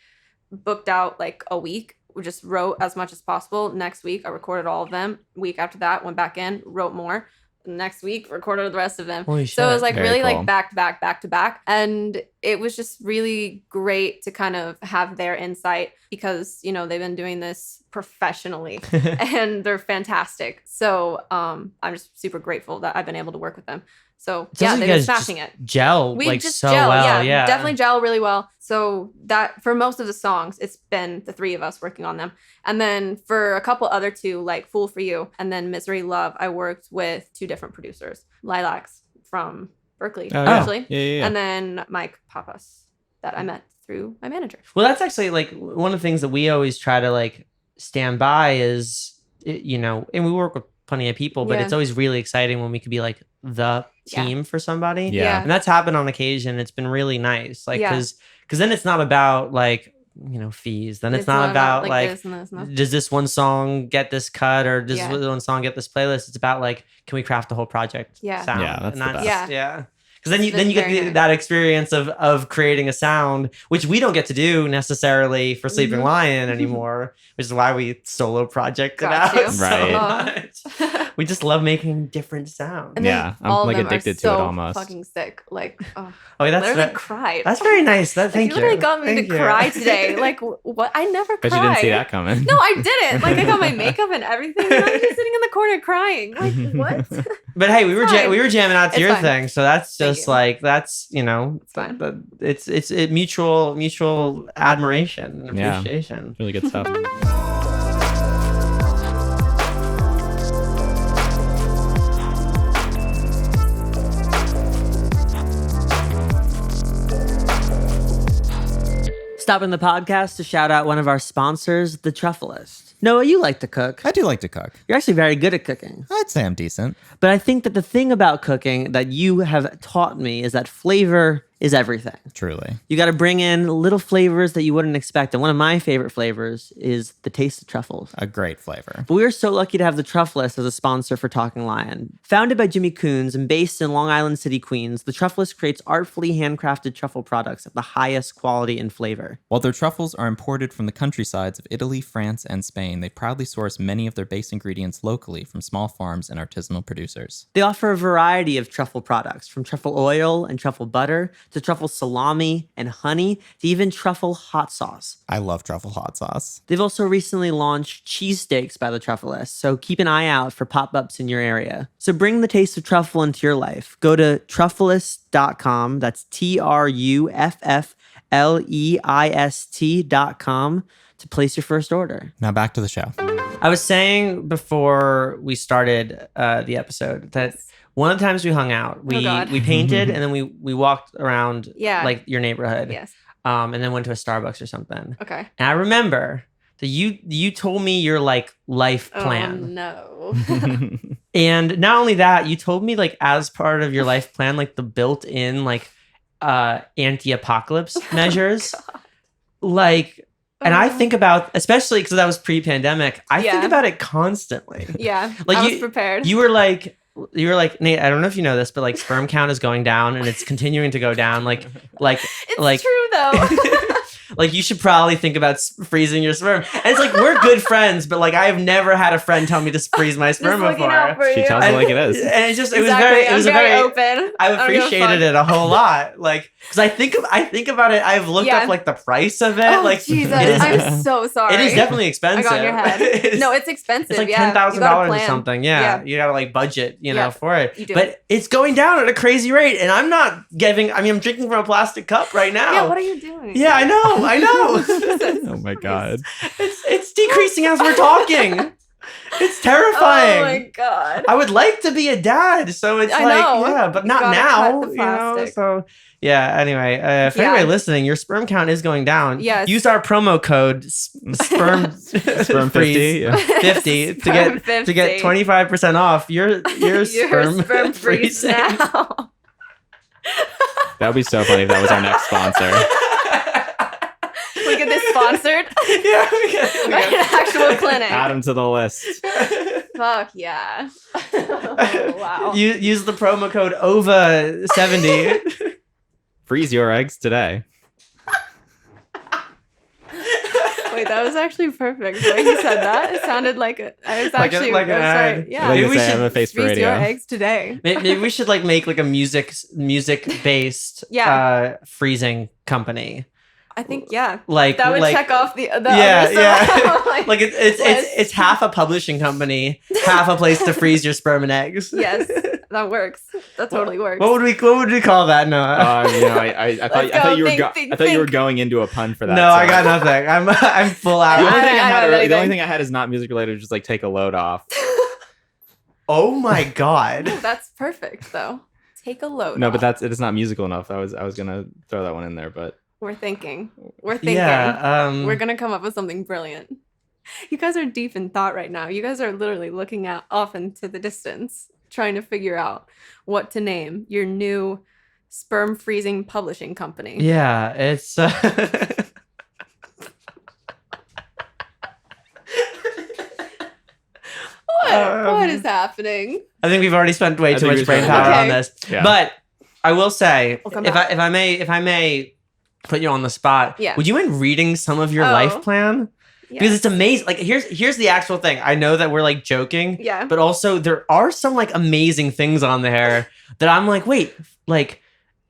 booked out like a week. We just wrote as much as possible. Next week, I recorded all of them. Week after that, went back in, wrote more. Next week, recorded the rest of them. Holy So it was shit. like Very really cool. like back to back, back to back. And it was just really great to kind of have their insight because, you know, they've been doing this professionally and they're fantastic. So I'm just super grateful that I've been able to work with them. So Sounds yeah, like they've you been guys smashing just it. gel We like just so gel, well. Yeah, definitely gel really well. So that for most of the songs, it's been the three of us working on them. And then for a couple other two, like Fool for You and then Misery Love, I worked with two different producers, Lilacs from Berkeley, Oh, yeah. actually, Yeah. and then Mike Papas that I met through my manager. Well, that's actually like one of the things that we always try to like stand by is, you know, and we work with plenty of people, but Yeah. it's always really exciting when we could be like the Yeah. team for somebody. Yeah. And that's happened on occasion. It's been really nice. Like, Yeah. because then it's not about like, you know, fees. Then it's not about like, this and this and this. does this one song get this cut or does Yeah. this one song get this playlist? It's about like, can we craft the whole project Yeah. sound? Yeah, that's and the best. Yeah. Yeah. Because It's then you been get very nice. that experience of creating a sound, which we don't get to do necessarily for Sleeping Mhm. Lion anymore, which is why we solo project it Got out you. so Right. much. We just love making different sounds. And then Yeah, I'm, all of like, them addicted are to it so almost. Fucking sick. Like, oh, Oh, literally cried. that's very nice. Thank you literally you. got me Thank to you. cry today. Like, what? I never Bet cry. you didn't see that coming. No, I didn't. Like, I got my makeup and everything. And I'm just sitting in the corner crying. Like, what? But hey, we were fine. we were jamming out to It's your fine. thing, so that's Thank just you. like that's you know It's fine. it's mutual admiration and Yeah. appreciation. Really good stuff. Stopping the podcast to shout out one of our sponsors, The Truffleist. Noah, you like to cook. I do like to cook. You're actually very good at cooking. I'd say I'm decent. But I think that the thing about cooking that you have taught me is that flavor is everything. Truly. You got to bring in little flavors that you wouldn't expect. And one of my favorite flavors is the taste of truffles. A great flavor. But we are so lucky to have the Truffleist as a sponsor for Talking Lion. Founded by Jimmy Coons and based in Long Island City, Queens, the Truffleist creates artfully handcrafted truffle products of the highest quality and flavor. While their truffles are imported from the countrysides of Italy, France, and Spain, they proudly source many of their base ingredients locally from small farms and artisanal producers. They offer a variety of truffle products, from truffle oil and truffle butter to truffle salami and honey to even truffle hot sauce. I love truffle hot sauce. They've also recently launched cheesesteaks by the Truffleist, so keep an eye out for pop-ups in your area. So bring the taste of truffle into your life. Go to truffleist.com, that's TRUFFLEIST.com to place your first order. Now back to the show. I was saying before we started the episode that one of the times we hung out, we painted and then we walked around like your neighborhood. Yes. And then went to a Starbucks or something. Okay. And I remember that you told me your like life plan. Oh, no. And not only that, you told me like as part of your life plan, like the built-in like anti-apocalypse measures. Like, and I think about, especially because that was pre-pandemic, I think about it constantly. Yeah. Like I was prepared. You were like, Nate, I don't know if you know this, but like sperm count is going down and it's continuing to go down. It's true though. Like you should probably think about freezing your sperm. And it's like, we're good friends, but like I have never had a friend tell me to freeze my sperm before. She tells it like it is. And it just, it was very open. I appreciated it a whole lot. Like, because I think about it. I've looked up like the price of it. Oh, like, Jesus. it is, I'm so sorry. It is definitely expensive. I got in your head. No, it's expensive. It's like $10,000 $10,000 or something. Yeah. You gotta like budget, for it. You do. But it's going down at a crazy rate, and I'm not giving. I mean, I'm drinking from a plastic cup right now. Yeah, what are you doing? Yeah, I know. Oh my God. It's decreasing as we're talking. It's terrifying. Oh my God. I would like to be a dad, so it's but not now. Cut the plastic. So yeah. Anyway, for anybody listening, your sperm count is going down. Yes. Use our promo code sperm Sperm 50. 50 to get 25% off your sperm freeze now. That would be so funny if that was our next sponsor. We get this sponsored. Yeah, we get An actual clinic. Add him to the list. Fuck yeah. Oh, wow. Use the promo code OVA70. Freeze your eggs today. Wait, that was actually perfect. The way you said that, it sounded like I was actually like an ad. Yeah. Maybe Maybe we I have should a face for freeze radio. your eggs today. Maybe we should like make like a music based freezing company. I think Like that would like, check off the other yeah. Like it's half a publishing company, half a place to freeze your sperm and eggs. Yes, that works. That totally works. What would we call that, Noah? I thought you were going into a pun for that. No, I got nothing. I'm full out. The only thing I had, anything. the only thing I had is not music related. Just like take a load off. Oh my God. That's perfect though. Take a load. No, off. but it is not musical enough. I was gonna throw that one in there, but We're thinking. Yeah. We're gonna come up with something brilliant. You guys are deep in thought right now. You guys are literally looking out off into the distance, trying to figure out what to name your new sperm freezing publishing company. Yeah, it's What is happening? I think we've already spent way I too think much we brain spent- power on Okay. this. Yeah. But I will say, We'll come if back. I may put you on the spot, Yeah. would you mind reading some of your Oh. life plan? Yes. Because it's amazing. Like here's the actual thing. I know that we're like joking, Yeah. but also there are some like amazing things on there that I'm like, wait, like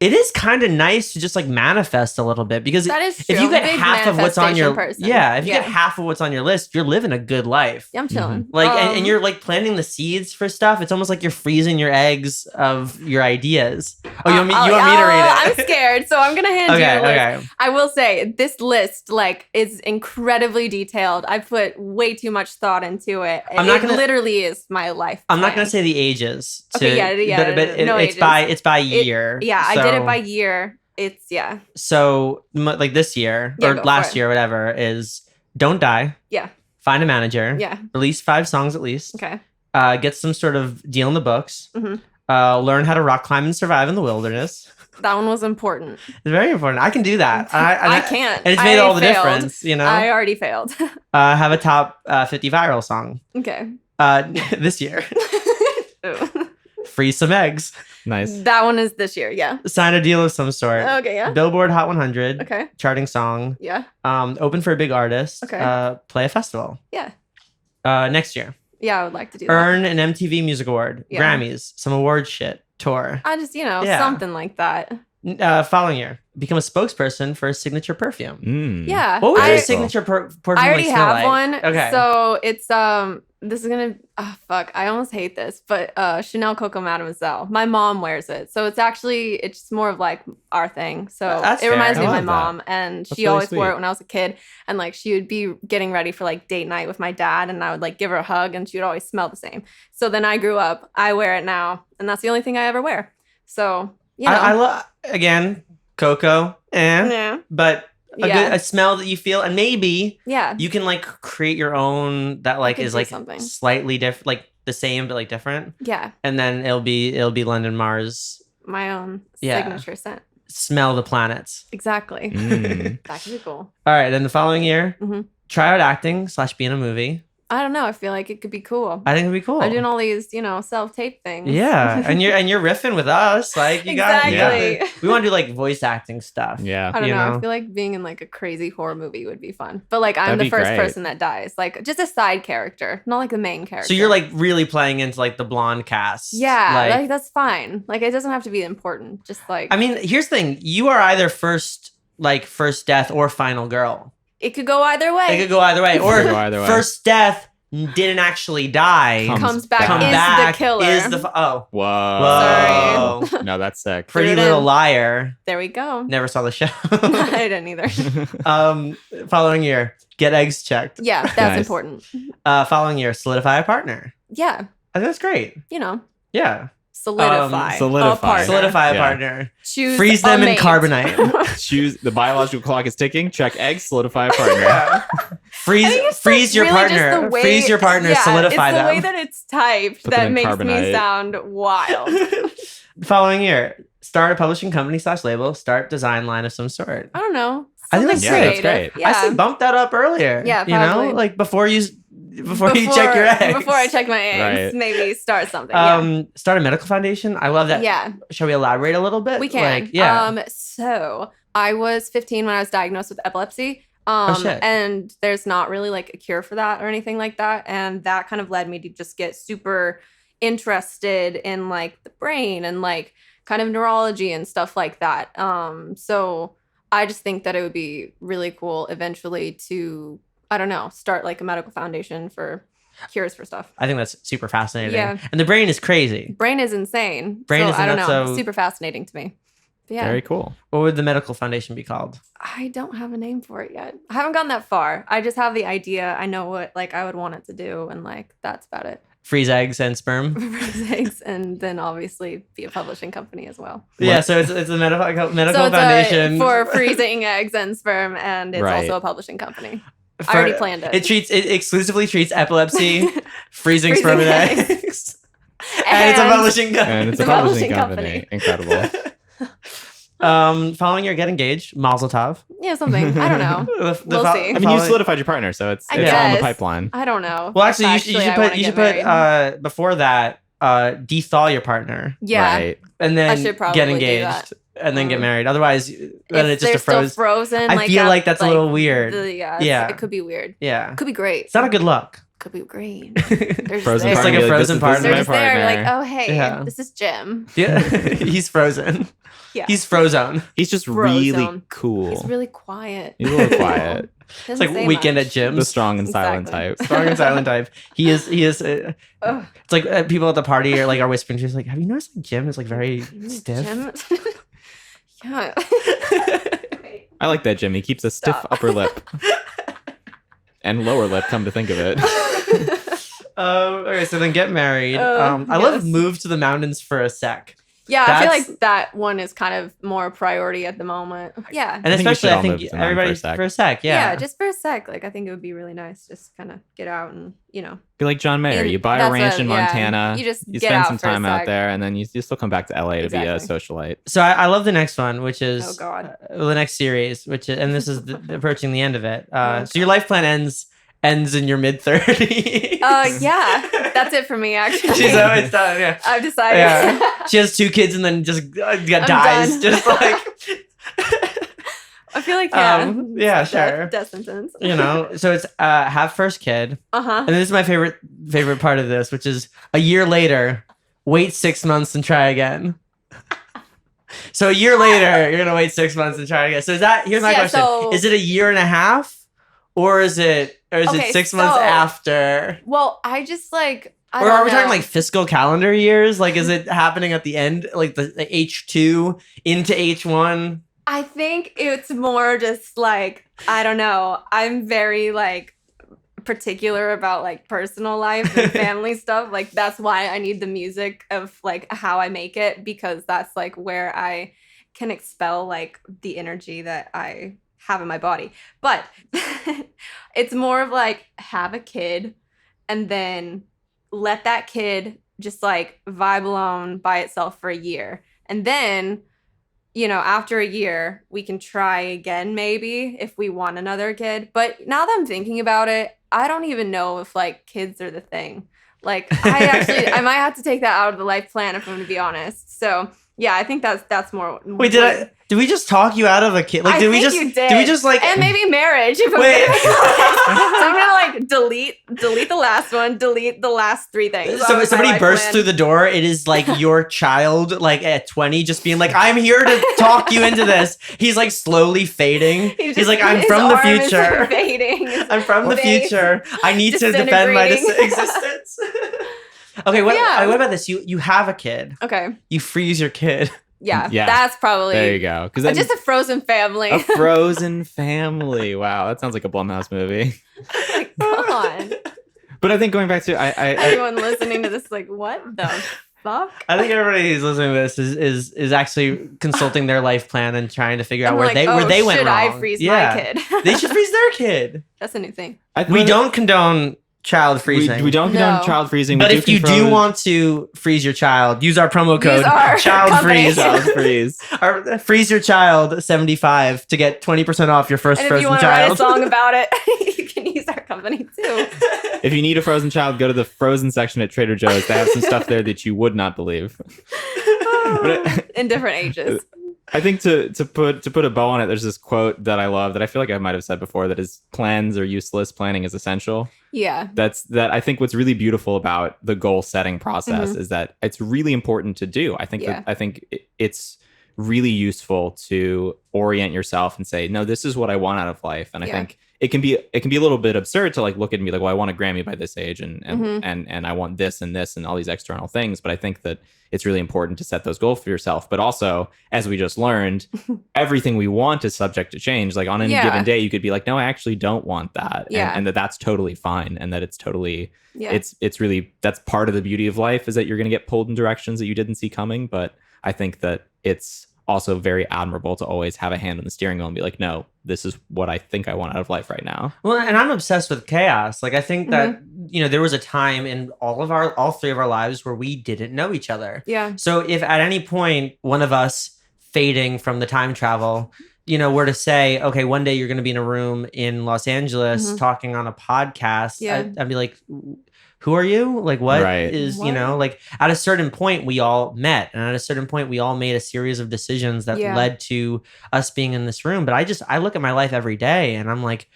it is kind of nice to just like manifest a little bit, because That is true. if you get Big half of what's on your manifestation person. if you get half of what's on your list, you're living a good life. Yeah, I'm chilling. Like and you're like planting the seeds for stuff. It's almost like you're freezing your eggs of your ideas. Oh, you want me to read it? I'm scared, so I'm gonna hand you Okay, the list. okay. I will say this list like is incredibly detailed. I put way too much thought into it. I'm not gonna- literally is my life. I'm not plan. gonna say the ages. Okay, yeah, but no it's ages. by year. Yeah, I did it So- by year. It's So like this year Yeah, or go for last it. year, whatever, is don't die. Yeah. find a manager, Yeah. release 5 songs at least, Okay. Get some sort of deal in the books, Mhm. Learn how to rock climb and survive in the wilderness. That one was important. It's very important. I can do that. I can't. And it's made all the failed. difference, you know? I already failed. Have a top 50 viral song Okay. this year. Ooh. Freeze some eggs. Nice. That one is this year. Yeah. Sign a deal of some sort. Okay. Yeah. Billboard Hot 100. Okay. Charting song. Yeah. Open for a big artist. Okay. Play a festival. Yeah. Next year. Yeah. I would like to do that. Earn an MTV Music Award. Yeah. Grammys. Some award shit. Tour. I just, Yeah. something like that. Following year. Become a spokesperson for a signature perfume. Mm. Yeah. What would I, your signature perfume I already like smell have like? one. Okay. So it's this is gonna fuck. I almost hate this, but Chanel Coco Mademoiselle. My mom wears it, so it's more of like our thing. So That's it fair. reminds me I of my love that. mom, and That's she really always wore sweet. it when I was a kid. And like she would be getting ready for like date night with my dad, and I would like give her a hug, and she would always smell the same. So then I grew up. I wear it now, and that's the only thing I ever wear. So I love, again, Coco, yeah, but yeah, a smell that you feel, and maybe yeah. you can like create your own that like could is do like something. slightly different, like the same but like different, Yeah, and then it'll be London Mars. my own Yeah. signature scent. Smell the planets. Exactly. Mm. That could be cool. All right, then the following year, Mhm. try out acting / be in a movie. I don't know. I feel like it could be cool. I think it'd be cool. I'm doing all these, self-tape things. Yeah, and you're riffing with us, like you got. Exactly. We want to do like voice acting stuff. Yeah. I don't you know. know? I feel like being in like a crazy horror movie would be fun. But like I'm That'd the be first great. person that dies. Like just a side character, not like the main character. So you're like really playing into like the blonde cast. yeah, Like, like that's fine. Like it doesn't have to be important. Just like I mean, here's the thing: you are either first death or final girl. it could go either way. It could go either way, or could go either way. first death didn't actually die. comes back, Come is back the killer. is the oh Whoa. Sorry. No, that's sick. Pretty Threw it Little in. Liar. There we go. Never saw the show. I didn't either. Following year, get eggs checked. Yeah, that's Nice. important. Following year, solidify a partner. Yeah, I think that's great. solidify. Yeah, Solidify. A partner. solidify a Yeah. partner. Choose Freeze a them in mate. carbonite. Choose the biological clock is ticking. Check eggs. Solidify a partner. Yeah. I think it's, Freeze like, your really just partner. the way- Freeze your partner. Yeah, Solidify it's the way them. that it's typed Put them that in makes carbonite. me sound wild. Following year, start a publishing company / label. Start design line of some sort. I don't know. I think Something that's great. That's great. creative. Yeah. I said bump that up earlier. Yeah, you know, probably. like before you check your eggs. Before I check my eggs, Right. maybe start something. Yeah. Start a medical foundation. I love that. Yeah, Shall we elaborate a little bit? we can. Like, yeah. So I was 15 when I was diagnosed with epilepsy. shit. And there's not really like a cure for that or anything like that. And that kind of led me to just get super interested in like the brain and like kind of neurology and stuff like that. So I just think that it would be really cool eventually to, I don't know, start like a medical foundation for cures for stuff. I think that's super fascinating. Yeah. And the brain is crazy. Brain is insane. Brain so is I don't know. nuts, so- Super fascinating to me. But yeah. Very cool. What would the medical foundation be called? I don't have a name for it yet. I haven't gone that far. I just have the idea. I know what like I would want it to do, and like that's about it. Freeze eggs and sperm. Raise eggs, and then obviously be a publishing company as well. Yeah, so it's a medical So it's foundation for freezing eggs and sperm, and it's Right. also a publishing company. for- I already planned it. It exclusively treats epilepsy, freezing Freezing sperm and eggs. eggs. And it's a publishing And company. it's a It's a publishing publishing company. Incredible. Following year, get engaged. Mazel tov. Yeah, something. I don't know. The We'll see. I mean, you solidified your partner, so it's I all in the guess. pipeline. I don't know. Well, if actually, you I should wanna put get married. before that, de-thaw your partner Yeah. Right. and then should probably get do engaged that. and then get Um, married. Otherwise, then If it's just they're a froze. still frozen. I feel like that's a little weird. Yeah. Yeah. It could be weird. Yeah, Could be great. it's not a good look. Could be great. They're just Frozen there. It's like partner, a this frozen is partner. They're my just there. You're like, partner. oh hey, Yeah. this is Jim. Yeah, he's frozen. Yeah. He's frozone. He's just Frozone. really cool. He's really quiet. He's a little quiet. It's Doesn't like say Weekend much. at Jim's. The strong and silent Exactly. type. Strong and silent type. He is. Ugh. It's like people at the party are whispering to us like, "Have you noticed like Jim is like very stiff?" Jim? Yeah. I like that, Jim. He keeps a stiff Stop. upper lip and lower lip, come to think of it. Okay, so then get married. I love Yes. move to the mountains for a sec. Yeah, I feel That's- like that one is kind of more priority at the moment. Yeah. And I think we especially, should I all think move to none for a everybody sec. for a sec. Yeah. Just for a sec. Like, I think it would be really nice just kind of get out and, Be like John Mayer. And You buy a that's ranch what- in yeah, Montana. you just get spend out some for a time out sec. there, and then you still come back to LA to be a Exactly. socialite. So I love the next one, which is Oh, God. the next series, which is, and this is approaching the end of it. Oh, So your life plan ends in your mid-30s. Yeah. That's it for me, actually. She's it's done. Yeah. I've decided. Yeah. She has 2 kids and then just dies. done. Just like I feel like, yeah. yeah, sure. Death sentence. So it's have first kid. Uh-huh. And this is my favorite part of this, which is a year later, wait 6 months and try again. So a year later, you're gonna wait 6 months and try again. So here's my question: is it a year and a half, or is it Okay, 6 months so- after? Well, I just like, I Or don't are we talking know. like fiscal calendar years? Like, is it happening at the end, like the H2 into H1? I think it's more just like, I don't know. I'm very like particular about like personal life and family stuff. Like, that's why I need the music of like how I make it, because that's like where I can expel like the energy that I have in my body. But it's more of like, have a kid and then let that kid just like vibe alone by itself for a year. And then, after a year, we can try again, maybe, if we want another kid. But now that I'm thinking about it, I don't even know if like kids are the thing. Like, I might have to take that out of the life plan if I'm going to be honest. So yeah, I think that's more. Wait, did we just talk you out of a kid? Like, I did we think just you did. and we just like maybe marriage? If I'm Wait. gonna be honest. So I'm gonna like delete the last one, delete the last 3 things. So off of somebody my life bursts plan. through the door. It is like your child, like at 20, just being like, "I'm here to talk you into this." He's like slowly fading. He's like, "I'm his from the arm is future. fading. I'm from the Face future. I need to defend my disintegrating. existence." Okay, what about this? You have a kid. Okay. You freeze your kid. Yeah. Yeah. That's probably There you go. Because just a frozen family. a frozen family. Wow, that sounds like a Blumhouse movie. Come on. But I think going back to I Everyone listening to this is like, what the fuck? I think everybody who's listening to this is actually consulting their life plan and trying to figure out I'm where like, they went should wrong. I freeze my kid? They should freeze their kid. That's a new thing. We don't condone child freezing. We don't condone No. child freezing. But we if you do control- want to freeze your child, use our promo Use code our child company. freeze. child freeze. Or freeze your child 75 to get 20% off your first And if you frozen want to write a child. song about it, you can use our company too. If you need a frozen child, go to the frozen section at Trader Joe's. They have some stuff there that you would not believe. In different ages. I think to put a bow on it, there's this quote that I love that I feel like I might have said before, that is, plans are useless, planning is essential. Yeah. That I think what's really beautiful about the goal setting process is that it's really important to do. I think Yeah. it's really useful to orient yourself and say, no, this is what I want out of life. And I think it can be a little bit absurd to like look at me like, well, I want a Grammy by this age and I want this and this and all these external things. But I think that it's really important to set those goals for yourself. But also, as we just learned, everything we want is subject to change. Like on any given day, you could be like, no, I actually don't want that. Yeah. And that's totally fine. And that it's totally, Yeah. it's really, that's part of the beauty of life, is that you're going to get pulled in directions that you didn't see coming. But I think that it's also very admirable to always have a hand on the steering wheel and be like, no, this is what I think I want out of life right now. Well, and I'm obsessed with chaos. Like I think that there was a time in all 3 of our lives where we didn't know each other. Yeah. So if at any point one of us fading from the time travel, were to say, okay, one day you're going to be in a room in Los Angeles talking on a podcast, Yeah. I'd be like, who are you? Like, what is, What? like at a certain point we all met, and at a certain point we all made a series of decisions that led to us being in this room. But I look at my life every day and I'm like,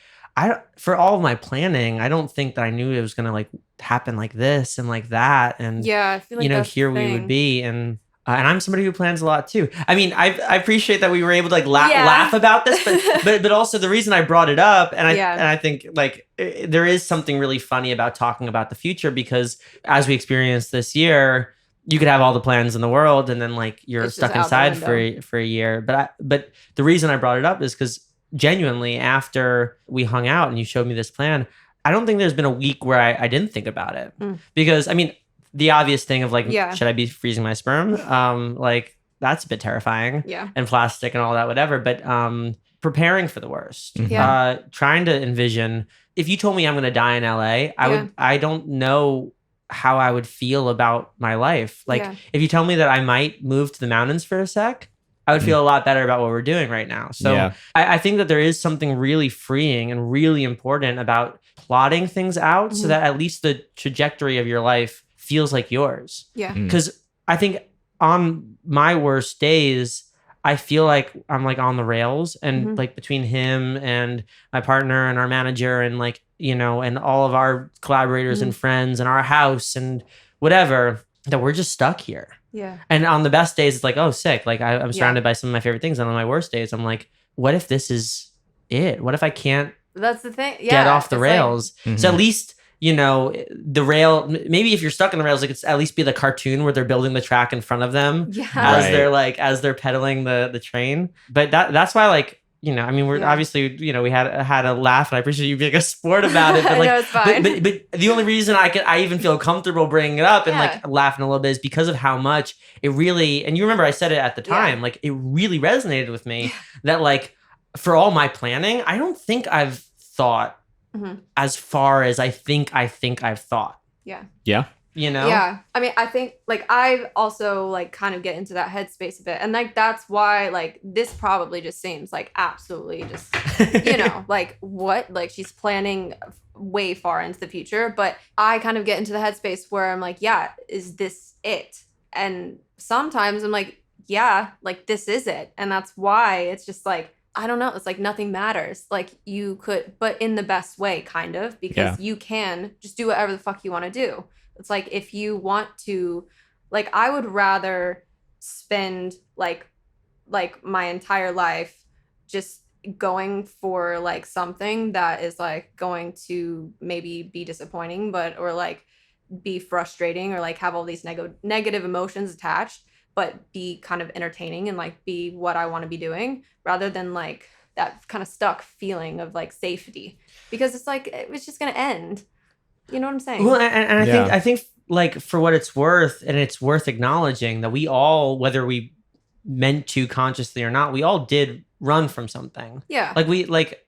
for all of my planning, I don't think that I knew it was going to like happen like this and like that. And, Yeah. I feel like that's here the we would thing. be. And I'm somebody who plans a lot too. I mean, I appreciate that we were able to like Yeah. laugh about this, but also the reason I brought it up, and Yeah. I think like there is something really funny about talking about the future, because as we experienced this year, you could have all the plans in the world and then like you're It's just stuck out the inside window. for a year. But the reason I brought it up is because genuinely after we hung out and you showed me this plan, I don't think there's been a week where I didn't think about it. Because I mean, the obvious thing of like, Yeah. should I be freezing my sperm? Like that's a bit terrifying. Yeah. And plastic and all that, whatever. But preparing for the worst. Yeah. Trying to envision, if you told me I'm going to die in LA, I don't know how I would feel about my life. Like if you tell me that I might move to the mountains for a sec, I would feel a lot better about what we're doing right now. So I think that there is something really freeing and really important about plotting things out so that at least the trajectory of your life feels like yours. Yeah. Because I think on my worst days, I feel like I'm like on the rails, and like between him and my partner and our manager and like, you know, and all of our collaborators and friends and our house and whatever, that we're just stuck here. Yeah. And on the best days, it's like, oh, sick. Like I'm surrounded by some of my favorite things. And on my worst days, I'm like, what if this is it? What if I can't That's the thing. Yeah. get off the it's rails? So at least, you know, the rail, maybe if you're stuck in the rails, like it's at least be the cartoon where they're building the track in front of them as they're pedaling the train. But that's why, like, you know, I mean, we're obviously, you know, we had a laugh, and I appreciate you being a sport about it. But like, know, it's fine. But the only reason I even feel comfortable bringing it up and like laughing a little bit is because of how much it really, and you remember I said it at the time, like it really resonated with me that like for all my planning, I don't think I've thought as far as I think I've thought. Yeah. Yeah. You know? Yeah. I mean, I think like I've also like kind of get into that headspace a bit. And like that's why like this probably just seems like absolutely just, you know, like what? Like she's planning way far into the future. But I kind of get into the headspace where I'm like, yeah, is this it? And sometimes I'm like, yeah, like this is it. And that's why it's just like, I don't know. It's like nothing matters. Like you could, but in the best way, kind of, because you can just do whatever the fuck you want to do. It's like if you want to, like I would rather spend like my entire life just going for like something that is like going to maybe be disappointing, but or like be frustrating or like have all these negative emotions attached, but be kind of entertaining and like be what I want to be doing rather than like that kind of stuck feeling of like safety, because it's like it's just gonna end. You know what I'm saying? Well, and I think like for what it's worth, and it's worth acknowledging that we all, whether we meant to consciously or not, we all did run from something. Yeah. Like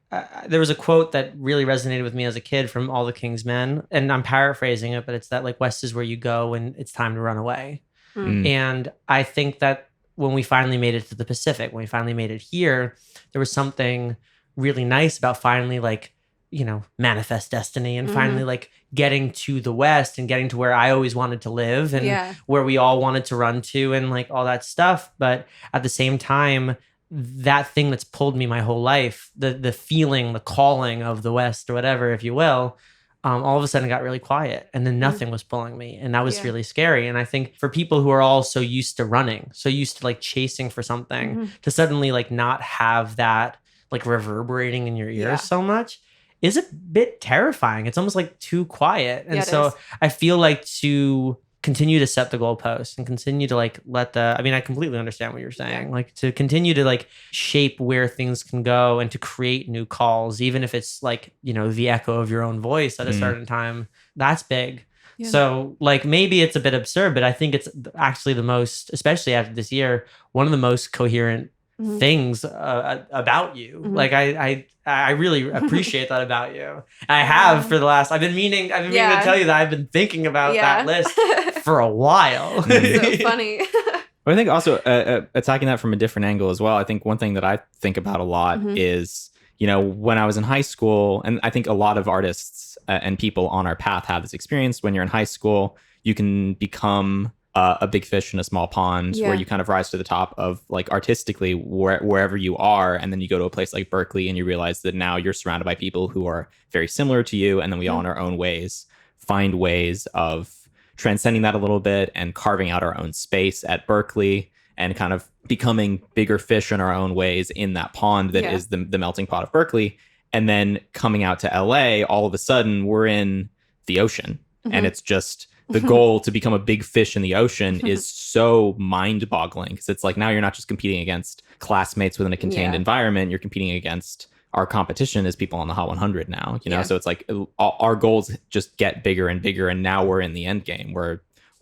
there was a quote that really resonated with me as a kid from All the King's Men, and I'm paraphrasing it, but it's that like West is where you go when it's time to run away. And I think that when we finally made it to the Pacific, when we finally made it here, there was something really nice about finally like, you know, manifest destiny and finally like getting to the West and getting to where I always wanted to live and where we all wanted to run to and like all that stuff. But at the same time, that thing that's pulled me my whole life, the feeling, the calling of the West or whatever, if you will, all of a sudden got really quiet, and then nothing was pulling me, and that was really scary. And I think for people who are all so used to running, so used to like chasing for something, to suddenly like not have that like reverberating in your ears so much is a bit terrifying. It's almost like too quiet. And so I feel like to continue to set the goalposts and continue to like I completely understand what you're saying. Like to continue to like shape where things can go and to create new calls, even if it's like, you know, the echo of your own voice at a certain time, that's big. Yeah. So like maybe it's a bit absurd, but I think it's actually the most, especially after this year, one of the most coherent things about you. Like I really appreciate that about you. I have for the last, I've been meaning to tell you that I've been thinking about that list for a while. So funny. But I think also attacking that from a different angle as well. I think one thing that I think about a lot is, you know, when I was in high school, and I think a lot of artists and people on our path have this experience. When you're in high school, you can become a big fish in a small pond, where you kind of rise to the top of like artistically wherever you are. And then you go to a place like Berkeley and you realize that now you're surrounded by people who are very similar to you. And then we all in our own ways find ways of transcending that a little bit and carving out our own space at Berkeley and kind of becoming bigger fish in our own ways in that pond that is the melting pot of Berkeley. And then coming out to LA, all of a sudden we're in the ocean and it's just the goal to become a big fish in the ocean is so mind-boggling, because it's like now you're not just competing against classmates within a contained environment, you're competing against our competition as people on the Hot 100 now, you know? So it's like our goals just get bigger and bigger, and now we're in the end game. We're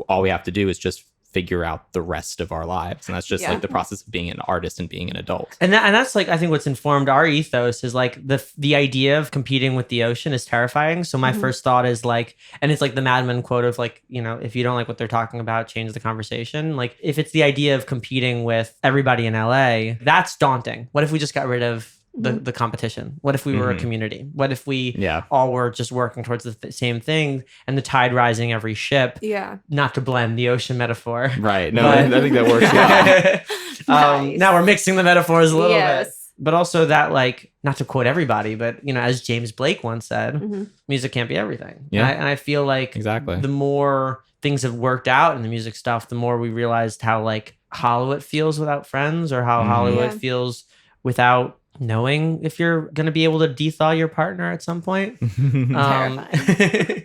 all we have to do is just figure out the rest of our lives. And that's just Yeah. like the process of being an artist and being an adult. And that's like, I think what's informed our ethos is like the idea of competing with the ocean is terrifying. So my first thought is like, and it's like the Mad Men quote of like, you know, if you don't like what they're talking about, change the conversation. Like if it's the idea of competing with everybody in LA, that's daunting. What if we just got rid of the competition? What if we were a community? What if we all were just working towards the same thing and the tide rising every ship? Yeah. Not to blend the ocean metaphor. Right. No, I think that works well. Nice. Now we're mixing the metaphors a little bit. Yes. But also that, like, not to quote everybody, but, you know, as James Blake once said, music can't be everything. Yeah. And I feel like Exactly. the more things have worked out in the music stuff, the more we realized how, like, hollow it feels without friends, or how hollow it feels without knowing if you're going to be able to dethaw your partner at some point. Terrifying.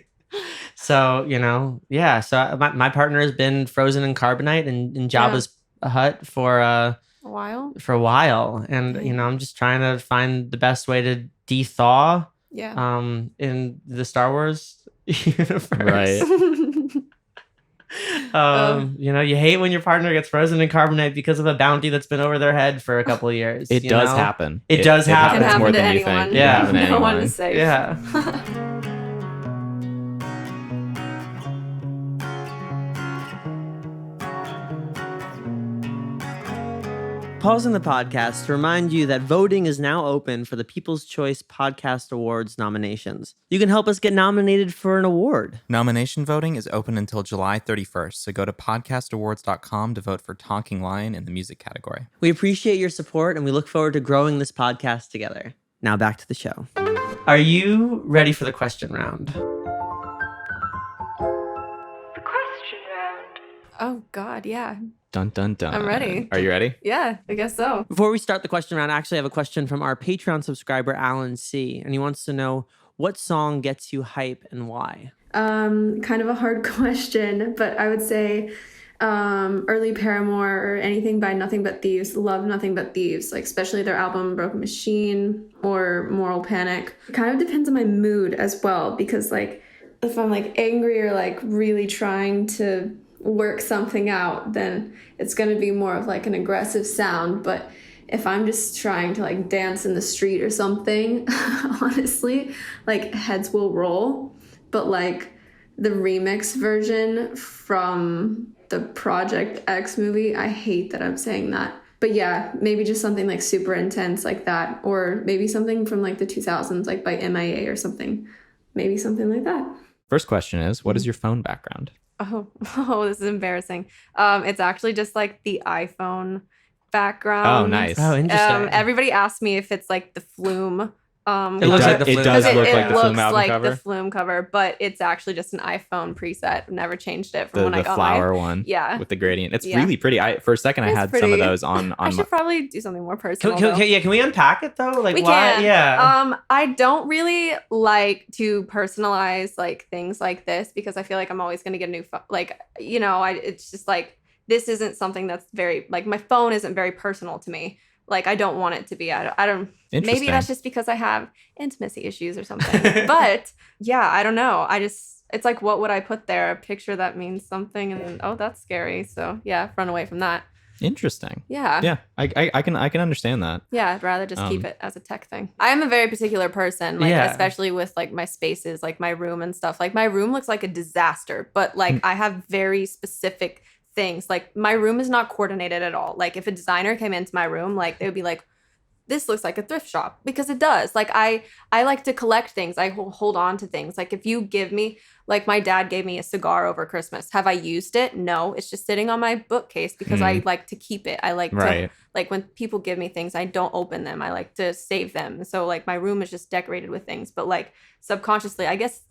So, you know, yeah. So my partner has been frozen in carbonite and in Jabba's hut for A while. a while. And, you know, I'm just trying to find the best way to dethaw Yeah. in the Star Wars universe. Right. You know, you hate when your partner gets frozen in carbonite because of a bounty that's been over their head for a couple of years. It you does know? happen. It does happen. Can happens happen more to than you anyone. think. Yeah. It can happen to No one anyone. is safe. Yeah. Pausing the podcast to remind you that voting is now open for the People's Choice Podcast Awards nominations. You can help us get nominated for an award. Nomination voting is open until July 31st, so go to podcastawards.com to vote for Talking Lion in the music category. We appreciate your support and we look forward to growing this podcast together. Now back to the show. Are you ready for the question round? Oh God, yeah. Dun, dun, dun. I'm ready. Are you ready? Yeah, I guess so. Before we start the question round, I actually have a question from our Patreon subscriber, Alan C. And he wants to know, what song gets you hype and why? Kind of a hard question, but I would say early Paramore or anything by Nothing But Thieves. Love Nothing But Thieves, like especially their album Broken Machine or Moral Panic. It kind of depends on my mood as well, because like if I'm like angry or like really trying to work something out, then it's going to be more of like an aggressive sound. But if I'm just trying to like dance in the street or something, honestly, like heads will roll. But like the remix version from the Project X movie, I hate that I'm saying that. But yeah, maybe just something like super intense like that, or maybe something from like the 2000s, like by MIA or something. Maybe something like that. First question is, what is your phone background? Oh, this is embarrassing. It's actually just like the iPhone background. Oh, nice. Oh, interesting. Everybody asks me if it's like the Flume. It looks like the It Flume. does Because look it like the looks Flume album like cover. the Flume cover, but it's actually just an iPhone preset. Never changed it from The when I got flower mine. one. Yeah. With the gradient. It's Yeah. really pretty. For a second, I It's had some pretty. of those on I my. should probably do something more personal. Can we unpack it though? Like We why? can. Yeah. I don't really like to personalize like things like this because I feel like I'm always going to get a new phone. Like, you know, it's just like, this isn't something that's very, like, my phone isn't very personal to me. Like, I don't want it to be. I don't maybe Interesting. that's just because I have intimacy issues or something. But yeah, I don't know. It's like, what would I put there? A picture that means something, and then, oh, that's scary. So yeah, run away from that. Interesting. Yeah. Yeah, I can understand that. Yeah, I'd rather just keep it as a tech thing. I am a very particular person, like Yeah. especially with like my spaces, like my room and stuff. Like my room looks like a disaster, but like I have very specific things. Like my room is not coordinated at all. Like if a designer came into my room, like they would be like, this looks like a thrift shop, because it does. Like I like to collect things. I hold on to things. Like if you give me, like my dad gave me a cigar over Christmas. Have I used it? No, it's just sitting on my bookcase because I like to keep it. I like Right. to, like when people give me things, I don't open them. I like to save them. So like my room is just decorated with things, but like subconsciously, I guess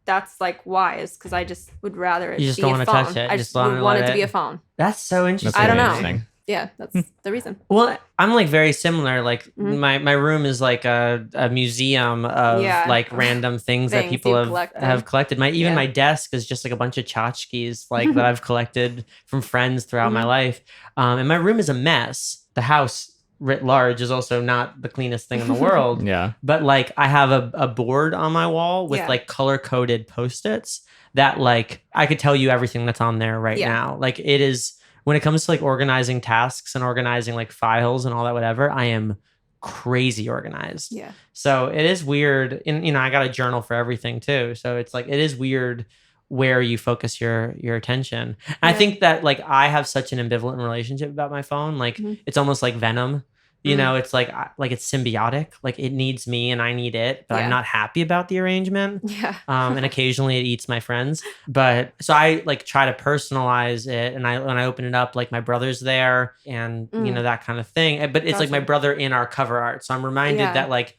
that's like why, is because I just would rather it You just be don't a wanna phone. touch it. I You just just wanna would want let it to be it- a phone. That's so That's interesting. I don't really know. interesting. Yeah, that's the reason. Well, I'm like very similar. Like Mhm. my room is like a museum of Yeah. like random things that Things people you've have collected. Yeah. My desk is just like a bunch of tchotchkes like that I've collected from friends throughout my Mhm. life. And my room is a mess. The house writ large is also not the cleanest thing in the world. Yeah. But like I have a board on my wall with Yeah. like color coded post-its that like I could tell you everything that's on there right Yeah. now. Like it is when it comes to like organizing tasks and organizing like files and all that whatever, I am crazy organized. Yeah. So it is weird. And I got a journal for everything too. So it's like it is weird where you focus your attention. And I Yeah. think that like I have such an ambivalent relationship about my phone. Like Mhm. it's almost like Venom. It's like it's symbiotic. Like it needs me and I need it, but Yeah. I'm not happy about the arrangement. Yeah. And occasionally it eats my friends. But so I like try to personalize it, and when I open it up, like my brother's there, and that kind of thing. But it's like my Gotcha. brother in our cover art, so I'm reminded Yeah. that like,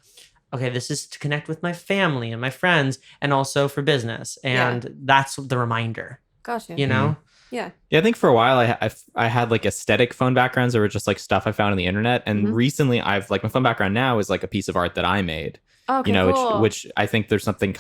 okay, this is to connect with my family and my friends, and also for business, and that's the reminder. Gotcha. Yeah, I think for a while I had like aesthetic phone backgrounds that were just like stuff I found on the internet, and Mhm. recently I've like my phone background now is like a piece of art that I made. Okay, cool. which I think there's something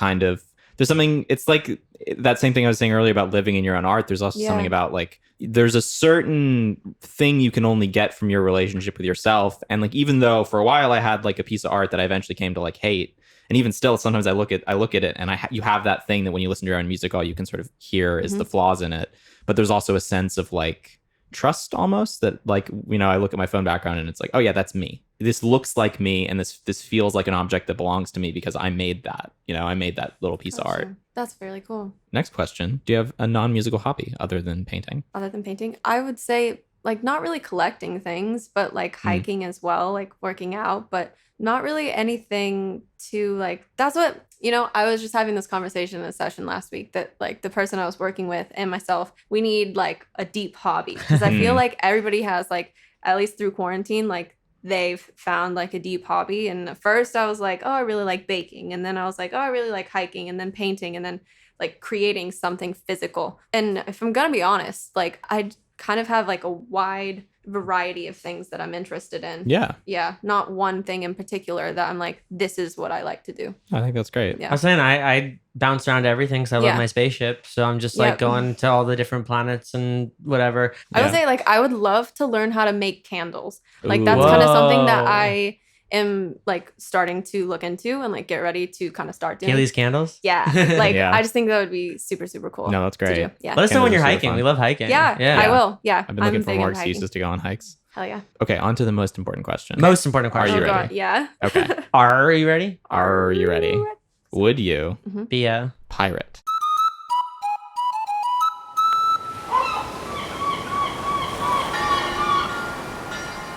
it's like that same thing I was saying earlier about living in your own art. There's also something about like there's a certain thing you can only get from your relationship with yourself, and like even though for a while I had like a piece of art that I eventually came to like hate, and even still sometimes I look at it and you have that thing that when you listen to your own music all you can sort of hear is the flaws in it, but there's also a sense of like trust almost that like I look at my phone background and it's like, oh yeah, that's me. This looks like me, and this feels like an object that belongs to me because I made that. I made that little piece of art. That's fairly cool. Next question: do you have a non-musical hobby other than painting? Other than painting, I would say like not really collecting things, but like hiking as well, like working out, but not really anything to like. That's what I was just having this conversation in a session last week that like the person I was working with and myself, we need like a deep hobby, because I feel like everybody has like, at least through quarantine, like they've found like a deep hobby. And at first I was like, oh, I really like baking, and then I was like, oh, I really like hiking, and then painting, and then like creating something physical. And if I'm gonna be honest, like I kind of have like a wide variety of things that I'm interested in. Yeah, not one thing in particular that I'm like, this is what I like to do. I think that's great. I was saying I bounce around to everything because I love my spaceship, so I'm just like going to all the different planets and whatever. I would say like I would love to learn how to make candles. Like that's kind of something that I am like starting to look into and like get ready to kind of start doing. Kaylee's candles? Yeah. Like I just think that would be super, super cool. No, that's great. Yeah. Let us know when you're Candles are hiking. fun. We love hiking. Yeah, I will. Yeah. I've been looking for big more into excuses to go on hikes. Hell yeah. Okay, on to the most important question. Most important question. Are you Oh ready? God, yeah. Okay. Are you ready? Are you ready? Would you Be a pirate?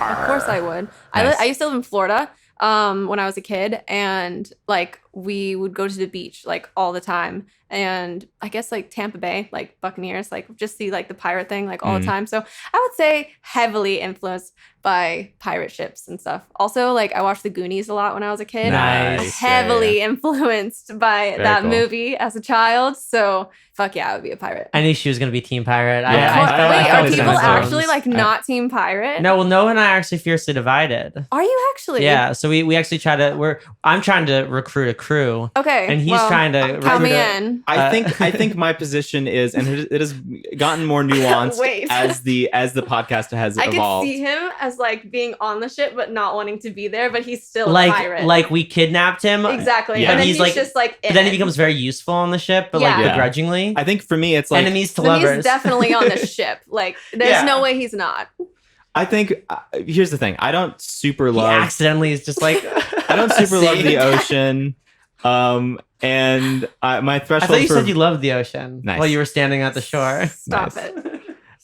Of course I would. Nice. I used to live in Florida when I was a kid, and like we would go to the beach like all the time. And I guess like Tampa Bay, like Buccaneers, like just see like the pirate thing like all the time. So I would say heavily influenced by pirate ships and stuff. Also, like I watched The Goonies a lot when I was a kid. Nice. Heavily influenced by Very that cool. movie as a child. So fuck yeah, I would be a pirate. I knew she was gonna be team pirate. Yeah. I Wait, thought are it people sounded actually sounds- like not team pirate? No, well, Noah and I are actually fiercely divided. Are you actually? Yeah, so we actually try to. I'm trying to recruit a crew, Okay. and he's well, trying to count me recruit a- in. I think my position is, and it has gotten more nuanced Wait. as the podcast has I could evolved. see him as like being on the ship but not wanting to be there, but he's still a like pirate. like we kidnapped him. exactly. Yeah. And then He's he's like- just like But then he in. becomes very useful on the ship, but like Yeah. begrudgingly. I think for me, it's like Enemies to So lovers. he's definitely on the ship. Like there's Yeah. no way he's not. I think here's the thing. I don't super He love. accidentally is just like I don't super love See? the ocean. And my I threshold thought you for said you loved the ocean Nice. while you were standing at the shore. Stop Nice. it.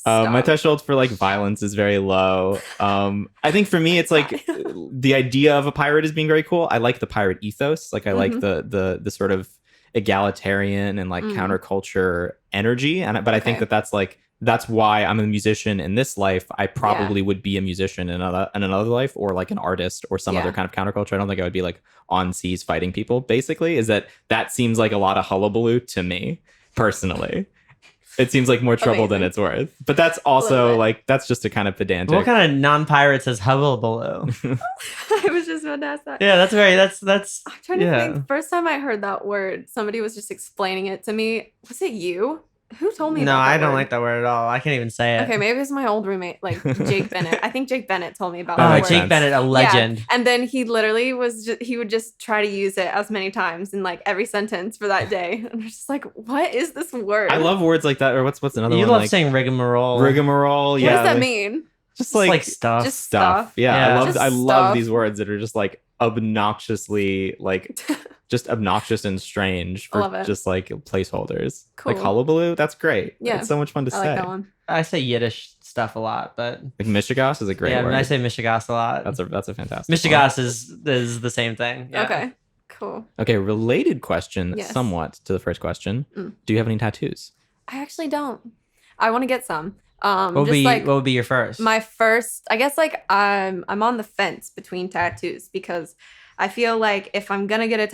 my Stop. threshold for like violence is very low. I think for me, it's like the idea of a pirate is being very cool. I like the pirate ethos. Like I like the sort of egalitarian and like counterculture energy. But I think Okay. that's why I'm a musician in this life. I probably would be a musician in another life, or like an artist or some Yeah. other kind of counterculture. I don't think I would be like on seas fighting people. Basically, is that seems like a lot of hullabaloo to me personally. It seems like more trouble than Amazing. it's worth. But that's little also bit. like that's just a kind of pedantic. What kind of non-pirate says hullabaloo? I was just about to ask that. Yeah, that's very. That's I'm trying to yeah. think. First time I heard that word, somebody was just explaining it to me. Was it you? Who told me No, about that I don't word? like that word at all. I can't even say it. Okay, maybe it was my old roommate, like Jake Bennett. I think Jake Bennett told me about That that makes word. Jake sense. Bennett, a legend. Yeah. And then he literally he would just try to use it as many times in like every sentence for that day. And I'm just like, what is this word? I love words like that. Or what's another You one? love like saying rigmarole. rigmarole. What Yeah. does that like- mean? Just It's like, like stuff. Just stuff. Yeah. Yeah. Just I love stuff. these words that are just like obnoxiously like just obnoxious and strange I for love it. just like placeholders. Cool. Like hullabaloo. That's great. Yeah. It's so much fun to I say. like that one. I say Yiddish stuff a lot, but Like Michigas is a great yeah, word. I say Michigas a lot. That's a fantastic one. Michigas is the same thing. Yeah. Okay. Cool. Okay, related question Yes. somewhat to the first question. Mm. Do you have any tattoos? I actually don't. I want to get some. What would be your first? My first, I guess, like I'm on the fence between tattoos because I feel like if I'm gonna get a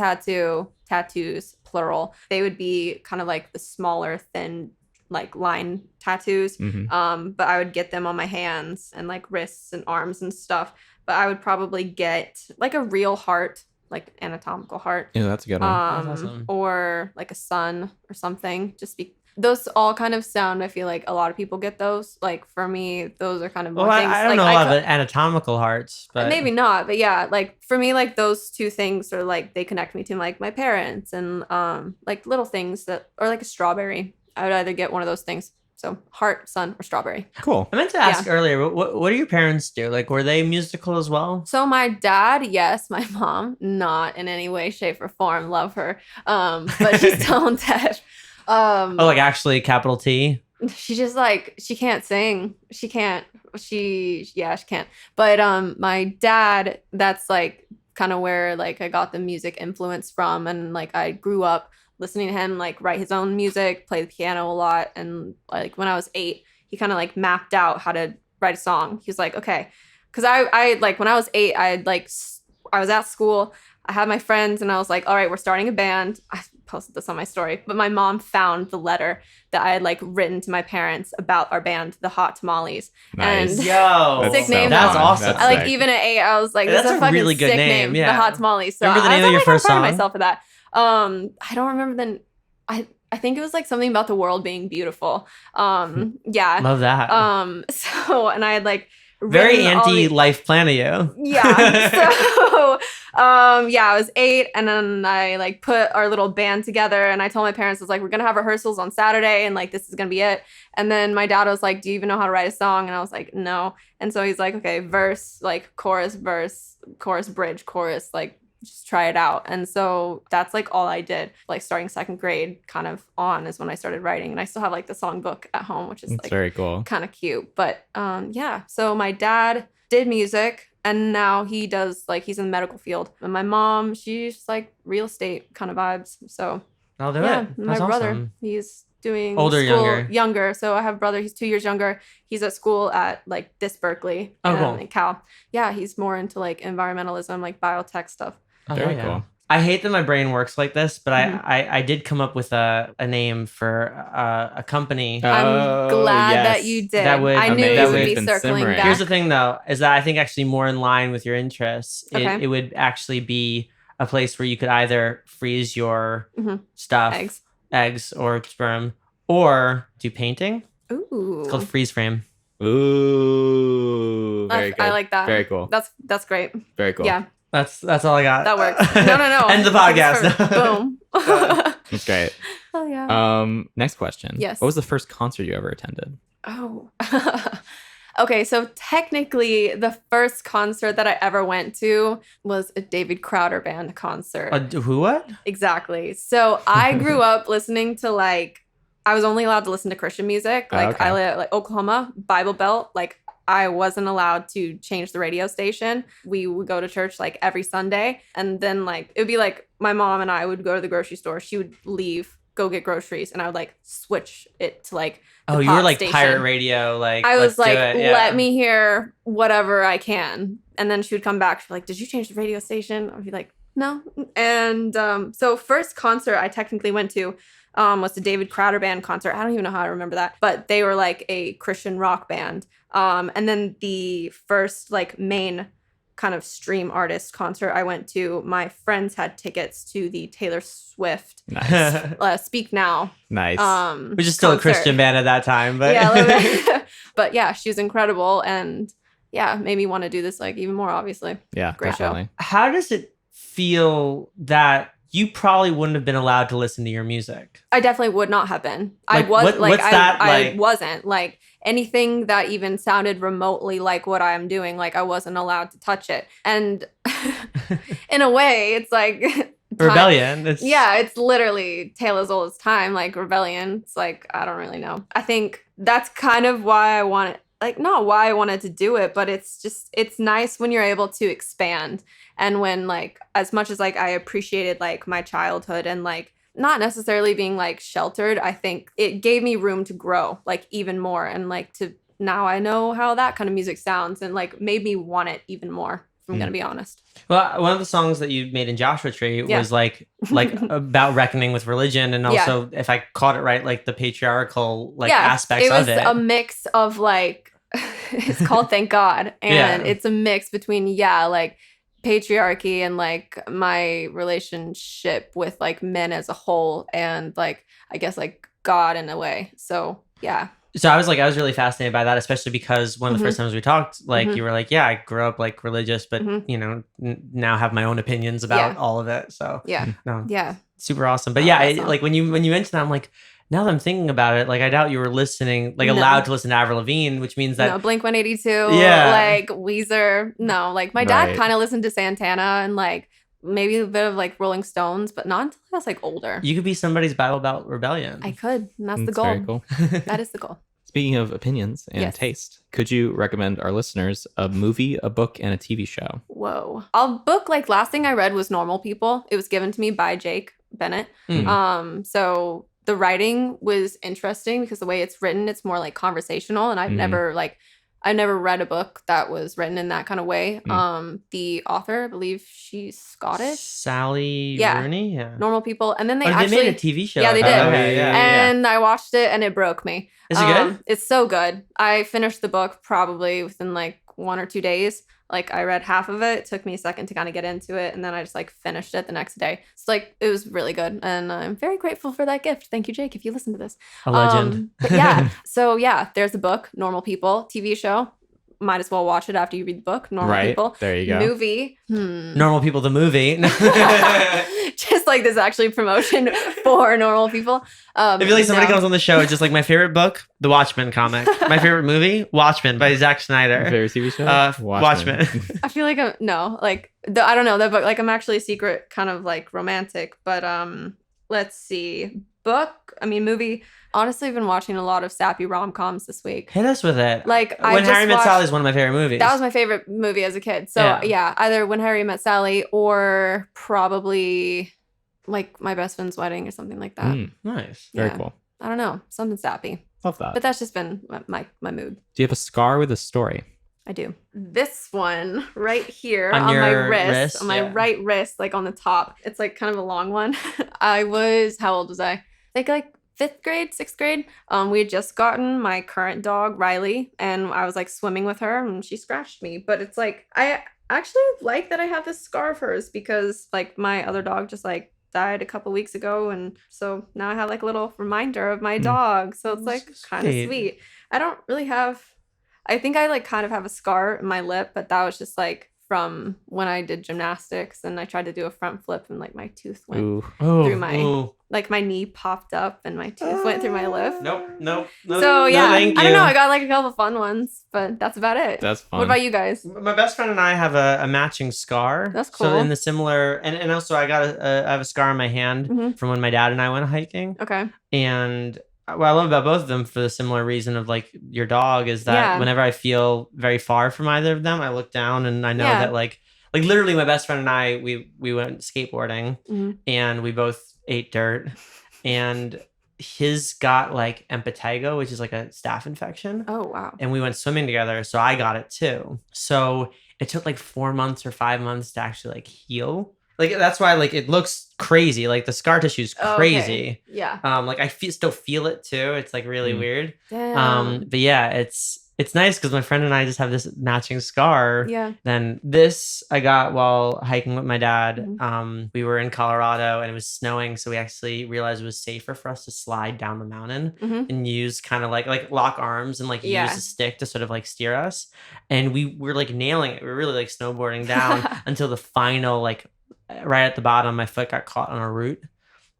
tattoos plural, they would be kind of like the smaller, thin, like line tattoos. Mhm. But I would get them on my hands and like wrists and arms and stuff. But I would probably get like a real heart, like anatomical heart, Yeah, that's a good one. That's awesome. or like a sun or something. Those all kind of sound. I feel like a lot of people get those. Like for me, those are kind of more well, things. I don't like, know a lot co- of anatomical hearts, but maybe not, but yeah, like for me, like those two things are like they connect me to like my parents and like little things that, or like a strawberry. I would either get one of those things. So heart, sun, or strawberry. Cool. I meant to ask earlier. What do your parents do? Like, were they musical as well? So my dad, yes. My mom, not in any way, shape, or form. Love her, but she's tone deaf. Oh, like actually capital T. She just like she can't sing. She can't. She can't. But my dad, that's like kind of where like I got the music influence from, and like I grew up listening to him like write his own music, play the piano a lot, and like when I was 8, he kind of like mapped out how to write a song. He was like, okay, because I like when I was 8, I was at school. I had my friends and I was like, all right, we're starting a band. I posted this on my story, but my mom found the letter that I had like written to my parents about our band, the Hot Tamales. Nice. And Yo, That's sick name, That's though. awesome. That's I like sick. even at 8, I was like, this That's is a a fucking really good sick name, name, yeah. the Hot Tamales. So Remember the I name was of your like, first I'm proud of song? myself for that. I don't remember then. I think it was like something about the world being beautiful. Yeah. Love that. So and I had like Very written all the- anti-life plan of you. yeah. So, yeah, I was 8, and then I like put our little band together, and I told my parents, I was like, we're gonna have rehearsals on Saturday, and like this is gonna be it. And then my dad was like, do you even know how to write a song? And I was like, no. And so he's like, okay, verse, like chorus, verse, chorus, bridge, chorus, like just try it out. And so that's like all I did. Like starting 2nd grade, kind of on is when I started writing, and I still have like the songbook at home, which is It's like very cool. kind of cute. But yeah, so my dad did music, and now he does like he's in the medical field. And my mom, she's just like real estate kind of vibes. So I'll do yeah, it. and my That's brother, awesome. he's doing Older, school, younger? So I have a brother, he's 2 years younger. He's at school at like this Berkeley, Oh, cool. in Cal. Yeah, he's more into like environmentalism, like biotech stuff. Oh, Very yeah. cool. I hate that my brain works like this, but Mhm. I did come up with a name for a company. I'm Oh, glad yes. that you did. That would- I knew amazing. it would It's be been circling simmering. back. Here's the thing, though, is that I think actually more in line with your interests. Okay. It would actually be a place where you could either freeze your Mhm. stuff, Eggs. or sperm, or do painting. Ooh. It's called freeze frame. Ooh, very good. I like that. Very cool. That's great. Very cool. Yeah, That's all I got. that works. No. End the That's podcast. perfect. Boom. That's great. Oh yeah. Next question. Yes. What was the first concert you ever attended? Oh. Okay, so technically the first concert that I ever went to was a David Crowder band concert. Who? What? Exactly. So I grew up listening to like I was only allowed to listen to Christian music. Oh, Like okay. I live like Oklahoma, Bible Belt. Like I wasn't allowed to change the radio station. We would go to church like every Sunday, and then like it would be like my mom and I would go to the grocery store. She would leave, go get groceries, and I would like switch it to like the Oh, you were pop like station. pirate radio. Like I was let's do like, it, yeah. let me hear whatever I can. And then she would come back. She'd be like, did you change the radio station? I'd be like, no. And so first concert I technically went to was the David Crowder band concert. I don't even know how I remember that. But they were like a Christian rock band. And then the first like main kind of stream artist concert I went to, my friends had tickets to the Taylor Swift Nice. Speak Now. Nice. Which is still a concert. Christian band at that time, but Yeah, a little bit. But yeah, she was incredible, and yeah, made me want to do this like even more, obviously. Yeah, Great show. definitely. how does it feel that you probably wouldn't have been allowed to listen to your music? I definitely would not have been. Like, I was what- like, what's that I like? wasn't like anything that even sounded remotely like what I'm doing. Like I wasn't allowed to touch it. And in a way, it's like Rebellion. It's, Yeah, it's literally tale as old as time, like rebellion. It's like, I don't really know. I think that's kind of why I wanted, like, not why I wanted to do it, but it's just, it's nice when you're able to expand. And when, like, as much as, like, I appreciated, like, my childhood and, like, not necessarily being, like, sheltered, I think it gave me room to grow, like, even more. And, like, to now I know how that kind of music sounds and, like, made me want it even more, if I'm going to be honest. Well, one of the songs that you made in Joshua Tree Yeah. was like about reckoning with religion, and also, if I caught it right, like the patriarchal aspects it was of it. a mix of like it's called Thank God, and Yeah. it's a mix between like patriarchy and like my relationship with like men as a whole, and like I guess like God in a way. So yeah. So I was really fascinated by that, especially because one of the Mhm. first times we talked, like Mhm. you were like, yeah, I grew up like religious, but Mhm. you know, now have my own opinions about Yeah. all of it. So Yeah. no, Yeah. super awesome. But Oh, yeah, awesome. like when you mentioned that, I'm like, now that I'm thinking about it, like I doubt you were listening, like No. allowed to listen to Avril Lavigne, which means that No, Blink 182, Yeah. like Weezer. No, like my dad Right. kind of listened to Santana and like maybe a bit of like Rolling Stones, but not until I was like older. you could be somebody's Bible Belt rebellion. I could. And that's the That's goal. very cool. That is the goal. Speaking of opinions and Yes. taste, could you recommend our listeners a movie, a book, and a TV show? Whoa. I'll book like last thing I read was Normal People. It was given to me by Jake Bennett. Mm. So the writing was interesting because the way it's written, it's more like conversational, and I've Mhm. never read a book that was written in that kind of way. Mm. The author, I believe she's Scottish. Sally Yeah. Rooney. Yeah. Normal People, and then they Oh, actually made a TV show. Yeah, they about did. it. Okay, yeah. and I watched it and it broke me. Is it good? It's so good. I finished the book probably within like 1 or 2 days. Like I read half of it. It took me a second to kind of get into it, and then I just like finished it the next day. So like it was really good, and I'm very grateful for that gift. Thank you, Jake, if you listen to this. A legend. But yeah, so yeah, there's the book, Normal People, TV show. Might as well watch it after you read the book, Normal Right. People. There you go. Movie. Normal People, the movie. Just like this actually promotion for Normal People. I feel like somebody no. comes on the show, it's just like my favorite book, The Watchmen comic. My favorite movie, Watchmen by Zack Your Snyder. favorite TV show? Watchmen. I feel like no, like I don't know that book. Like I'm actually a secret kind of like romantic, but let's see, movie. Honestly, I've been watching a lot of sappy rom-coms this week. Hit us with it. Like I When just Harry Met watched- Sally is one of my favorite movies. That was my favorite movie as a kid. So Yeah. yeah, either When Harry Met Sally or probably like My Best Friend's Wedding or something like that. Nice. Very Yeah. cool. I don't know, something sappy. Love that. But that's just been my mood. Do you have a scar with a story? I do. This one right here On on, my your wrist, wrist, on my yeah. right wrist, like on the top. It's like kind of a long one. How old was I? I think like 5th grade, 6th grade. We had just gotten my current dog, Riley, and I was like swimming with her and she scratched me. But it's like, I actually like that I have this scar of hers because like my other dog just like died a couple weeks ago. And so now I have like a little reminder of my dog. So it's like kind of Sweet. sweet. I don't really have, I think I like kind of have a scar in my lip, but that was just like from when I did gymnastics and I tried to do a front flip and like my tooth went, Ooh. Oh, Through my- like my knee popped up and my tooth went through my lip. Nope. No, So yeah, thank I don't you. know. I got like a couple fun ones, but that's about it. That's fun. What about you guys? My best friend and I have a matching scar. That's So cool. in the similar, and also I got I have a scar on my hand Mhm. from when my dad and I went hiking. Okay. And what I love about both of them for the similar reason of like your dog is that Yeah. whenever I feel very far from either of them, I look down and I know Yeah. that like literally my best friend and I we went skateboarding Mhm. and we both ate dirt and his got like impetigo, which is like a staph infection. Oh wow. And we went swimming together, so I got it too. So it took like 4 months or 5 months to actually like heal. Like that's why like it looks crazy. Like the scar tissue is Oh, okay. crazy. Yeah. Like I still feel it too. It's like really weird. Damn. But yeah, it's it's nice because my friend and I just have this matching scar. Yeah. Then this I got while hiking with my dad. Mhm. We were in Colorado and it was snowing, so we actually realized it was safer for us to slide down the mountain Mhm. and use kind of like lock arms and like Yeah. use a stick to sort of like steer us. And we were like nailing it. We were really like snowboarding down until the final like right at the bottom, my foot got caught on a root.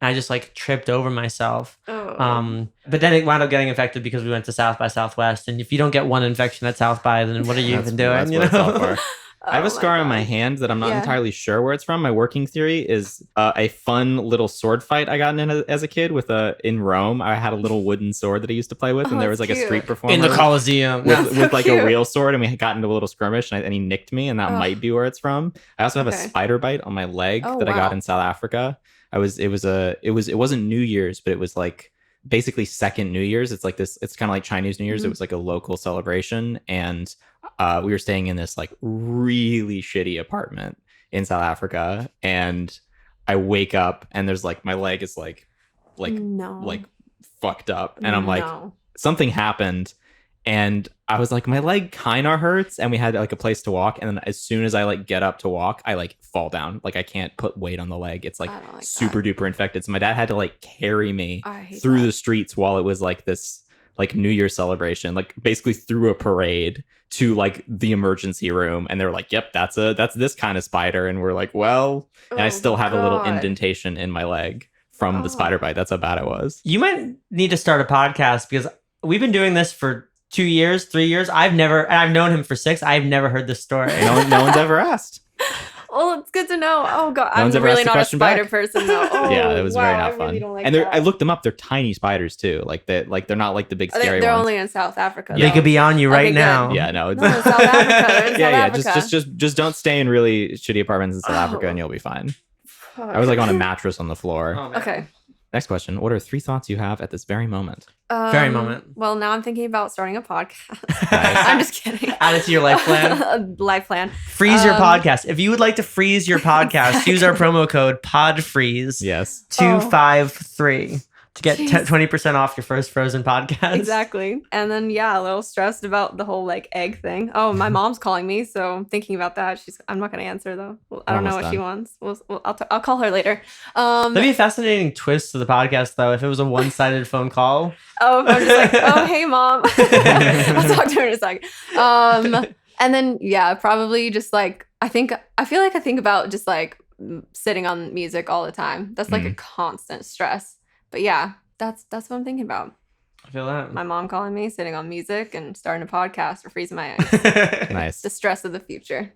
And I just like tripped over myself. Oh. But then it wound up getting infected because we went to South by Southwest. And if you don't get one infection at South by, then what are you even doing? That's You what it's all know? for. I have a scar on my God. hand that I'm not Yeah. entirely sure where it's from. My working theory is a fun little sword fight I got in as a kid in Rome. I had a little wooden sword that I used to play with, Oh, and there was that's like a street cute. performer In the Coliseum. with like cute. a real sword, and we got into a little skirmish, and he nicked me, and that Oh. might be where it's from. I also have a Okay. spider bite on my leg Oh, that I got wow. in South Africa. It wasn't New Year's, but it was like basically second New Year's. It's like this. It's kind of like Chinese New Year's. Mhm. It was like a local celebration, and we were staying in this like really shitty apartment in South Africa, and I wake up and there's like my leg is like No. fucked up, and I'm like No. something happened, and I was like my leg kind of hurts, and we had like a place to walk, and then as soon as I like get up to walk, I like fall down, like I can't put weight on the leg. It's like I don't like super duper infected, so my dad had to like carry me I hate through that. the streets while it was like this like New Year's celebration, like basically through a parade to like the emergency room, and they were like, "Yep, that's this kind of spider," and we're like, "Well," and I Oh, still have a little God. indentation in my leg from the Oh. spider bite. That's how bad it was. You might need to start a podcast because we've been doing this for 2 years, 3 years. I've known him for 6. I've never heard this story. No one's ever asked. Well, it's good to know. Oh God, No I'm one's ever really asked the not a question spider back. person though. Oh, Yeah, it was wow, very I not fun. really don't like and that. I looked them up. They're tiny spiders too. Like they're not like the big scary They're ones. only in South Africa. They though. could be on you Okay, right good. now. Yeah, no, it's No, in South Africa. They're in yeah. South Africa. Just don't stay in really shitty apartments in South Oh. Africa, and you'll be fine. Fuck. I was like on a mattress on the floor. Oh, man. Okay. Next question: what are 3 thoughts you have at this very moment? Very moment. Well, now I'm thinking about starting a podcast. Nice. I'm just kidding. Add it to your life plan. A life plan. Freeze your Um, podcast. If you would like to freeze your podcast, use our promo code PODFREEZE Yes. 253 to get Jeez. 20% off your first Frozen podcast. Exactly. And then a little stressed about the whole like egg thing. Oh, my mom's calling me, so I'm thinking about that. I'm not gonna answer though. Well, I don't know Almost what she done. wants. I'll call her later. That'd be a fascinating twist to the podcast, though, if it was a one-sided phone call. Oh, I'm just like, oh, hey, mom. I'll talk to her in a second. And then, probably just like, I feel like I think about just like sitting on music all the time. That's like a constant stress. But that's what I'm thinking about. I feel that. My mom calling me, sitting on music, and starting a podcast or freezing my eggs. Nice. The stress of the future.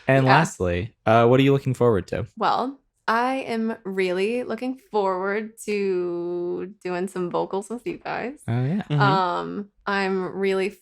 And Yeah. lastly, what are you looking forward to? Well, I am really looking forward to doing some vocals with you guys. Oh yeah. Mhm. I'm really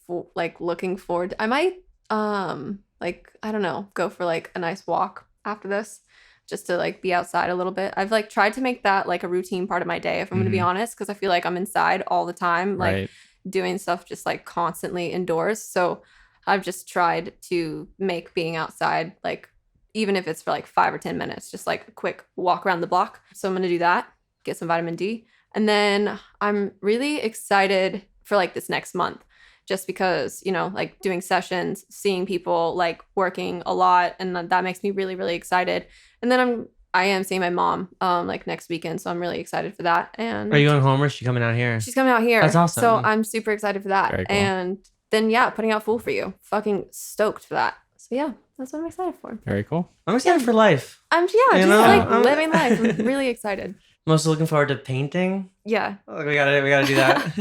looking forward. I might I don't know, go for like a nice walk after this, just to like be outside a little bit. I've like tried to make that like a routine part of my day, if I'm gonna be Mhm. honest, because I feel like I'm inside all the time, like Right. doing stuff just like constantly indoors. So I've just tried to make being outside like, even if it's for like 5 or 10 minutes, just like a quick walk around the block. So I'm gonna do that, get some vitamin D. And then I'm really excited for like this next month, just because, like doing sessions, seeing people like working a lot, and that makes me really, really excited. And then I am seeing my mom like next weekend, so I'm really excited for that. And Are you going home or is she coming out here? she's coming out here. That's awesome. So I'm super excited for that. Very cool. And then putting out Fool for You. Fucking stoked for that. So that's what I'm excited for. Very cool. I'm excited for life. I'm You just know, like I'm- living life. I'm really excited. I'm also looking forward to painting. Yeah. Oh, we gotta do that.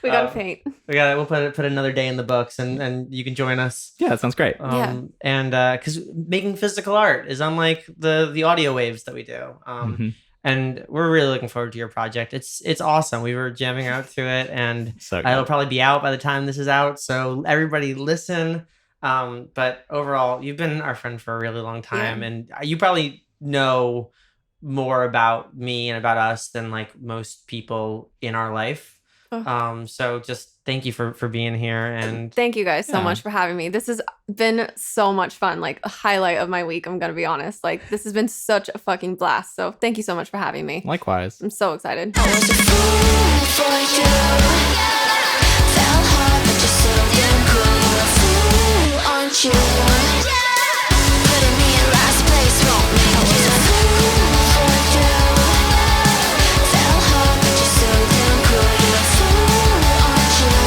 We gotta Um, paint. We'll put another day in the books, and you can join us. Yeah, that sounds great. Yeah. And because making physical art is unlike the audio waves that we do. Mhm. And we're really looking forward to your project. It's awesome. We were jamming out to it, and So it'll good. probably be out by the time this is out. So everybody listen. But overall, you've been our friend for a really long time, and you probably know more about me and about us than like most people in our life. Oh. So just thank you for being here, and Thank you guys so Yeah. much for having me. This has been so much fun. Like a highlight of my week, I'm gonna be honest. Like this has been such a fucking blast. So thank you so much for having me. Likewise. I'm so excited. I was a fool for you. Fell hard, but you're so aren't you? Putting me in last place won't make you fool for you. Fell hard, but you're so damn cool. You're a fool, aren't you?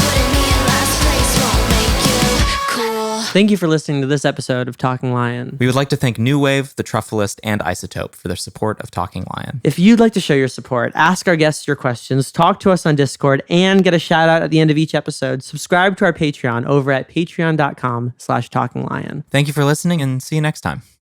Putting me in last place won't make you cool. Thank you for listening to this episode of Talking Lion. We would like to thank New Wave, The Truffleist, and Isotope for their support of Talking Lion. If you'd like to show your support, ask our guests your questions, talk to us on Discord, and get a shout out at the end of each episode, subscribe to our Patreon over at patreon.com/talkinglion. Thank you for listening, and see you next time.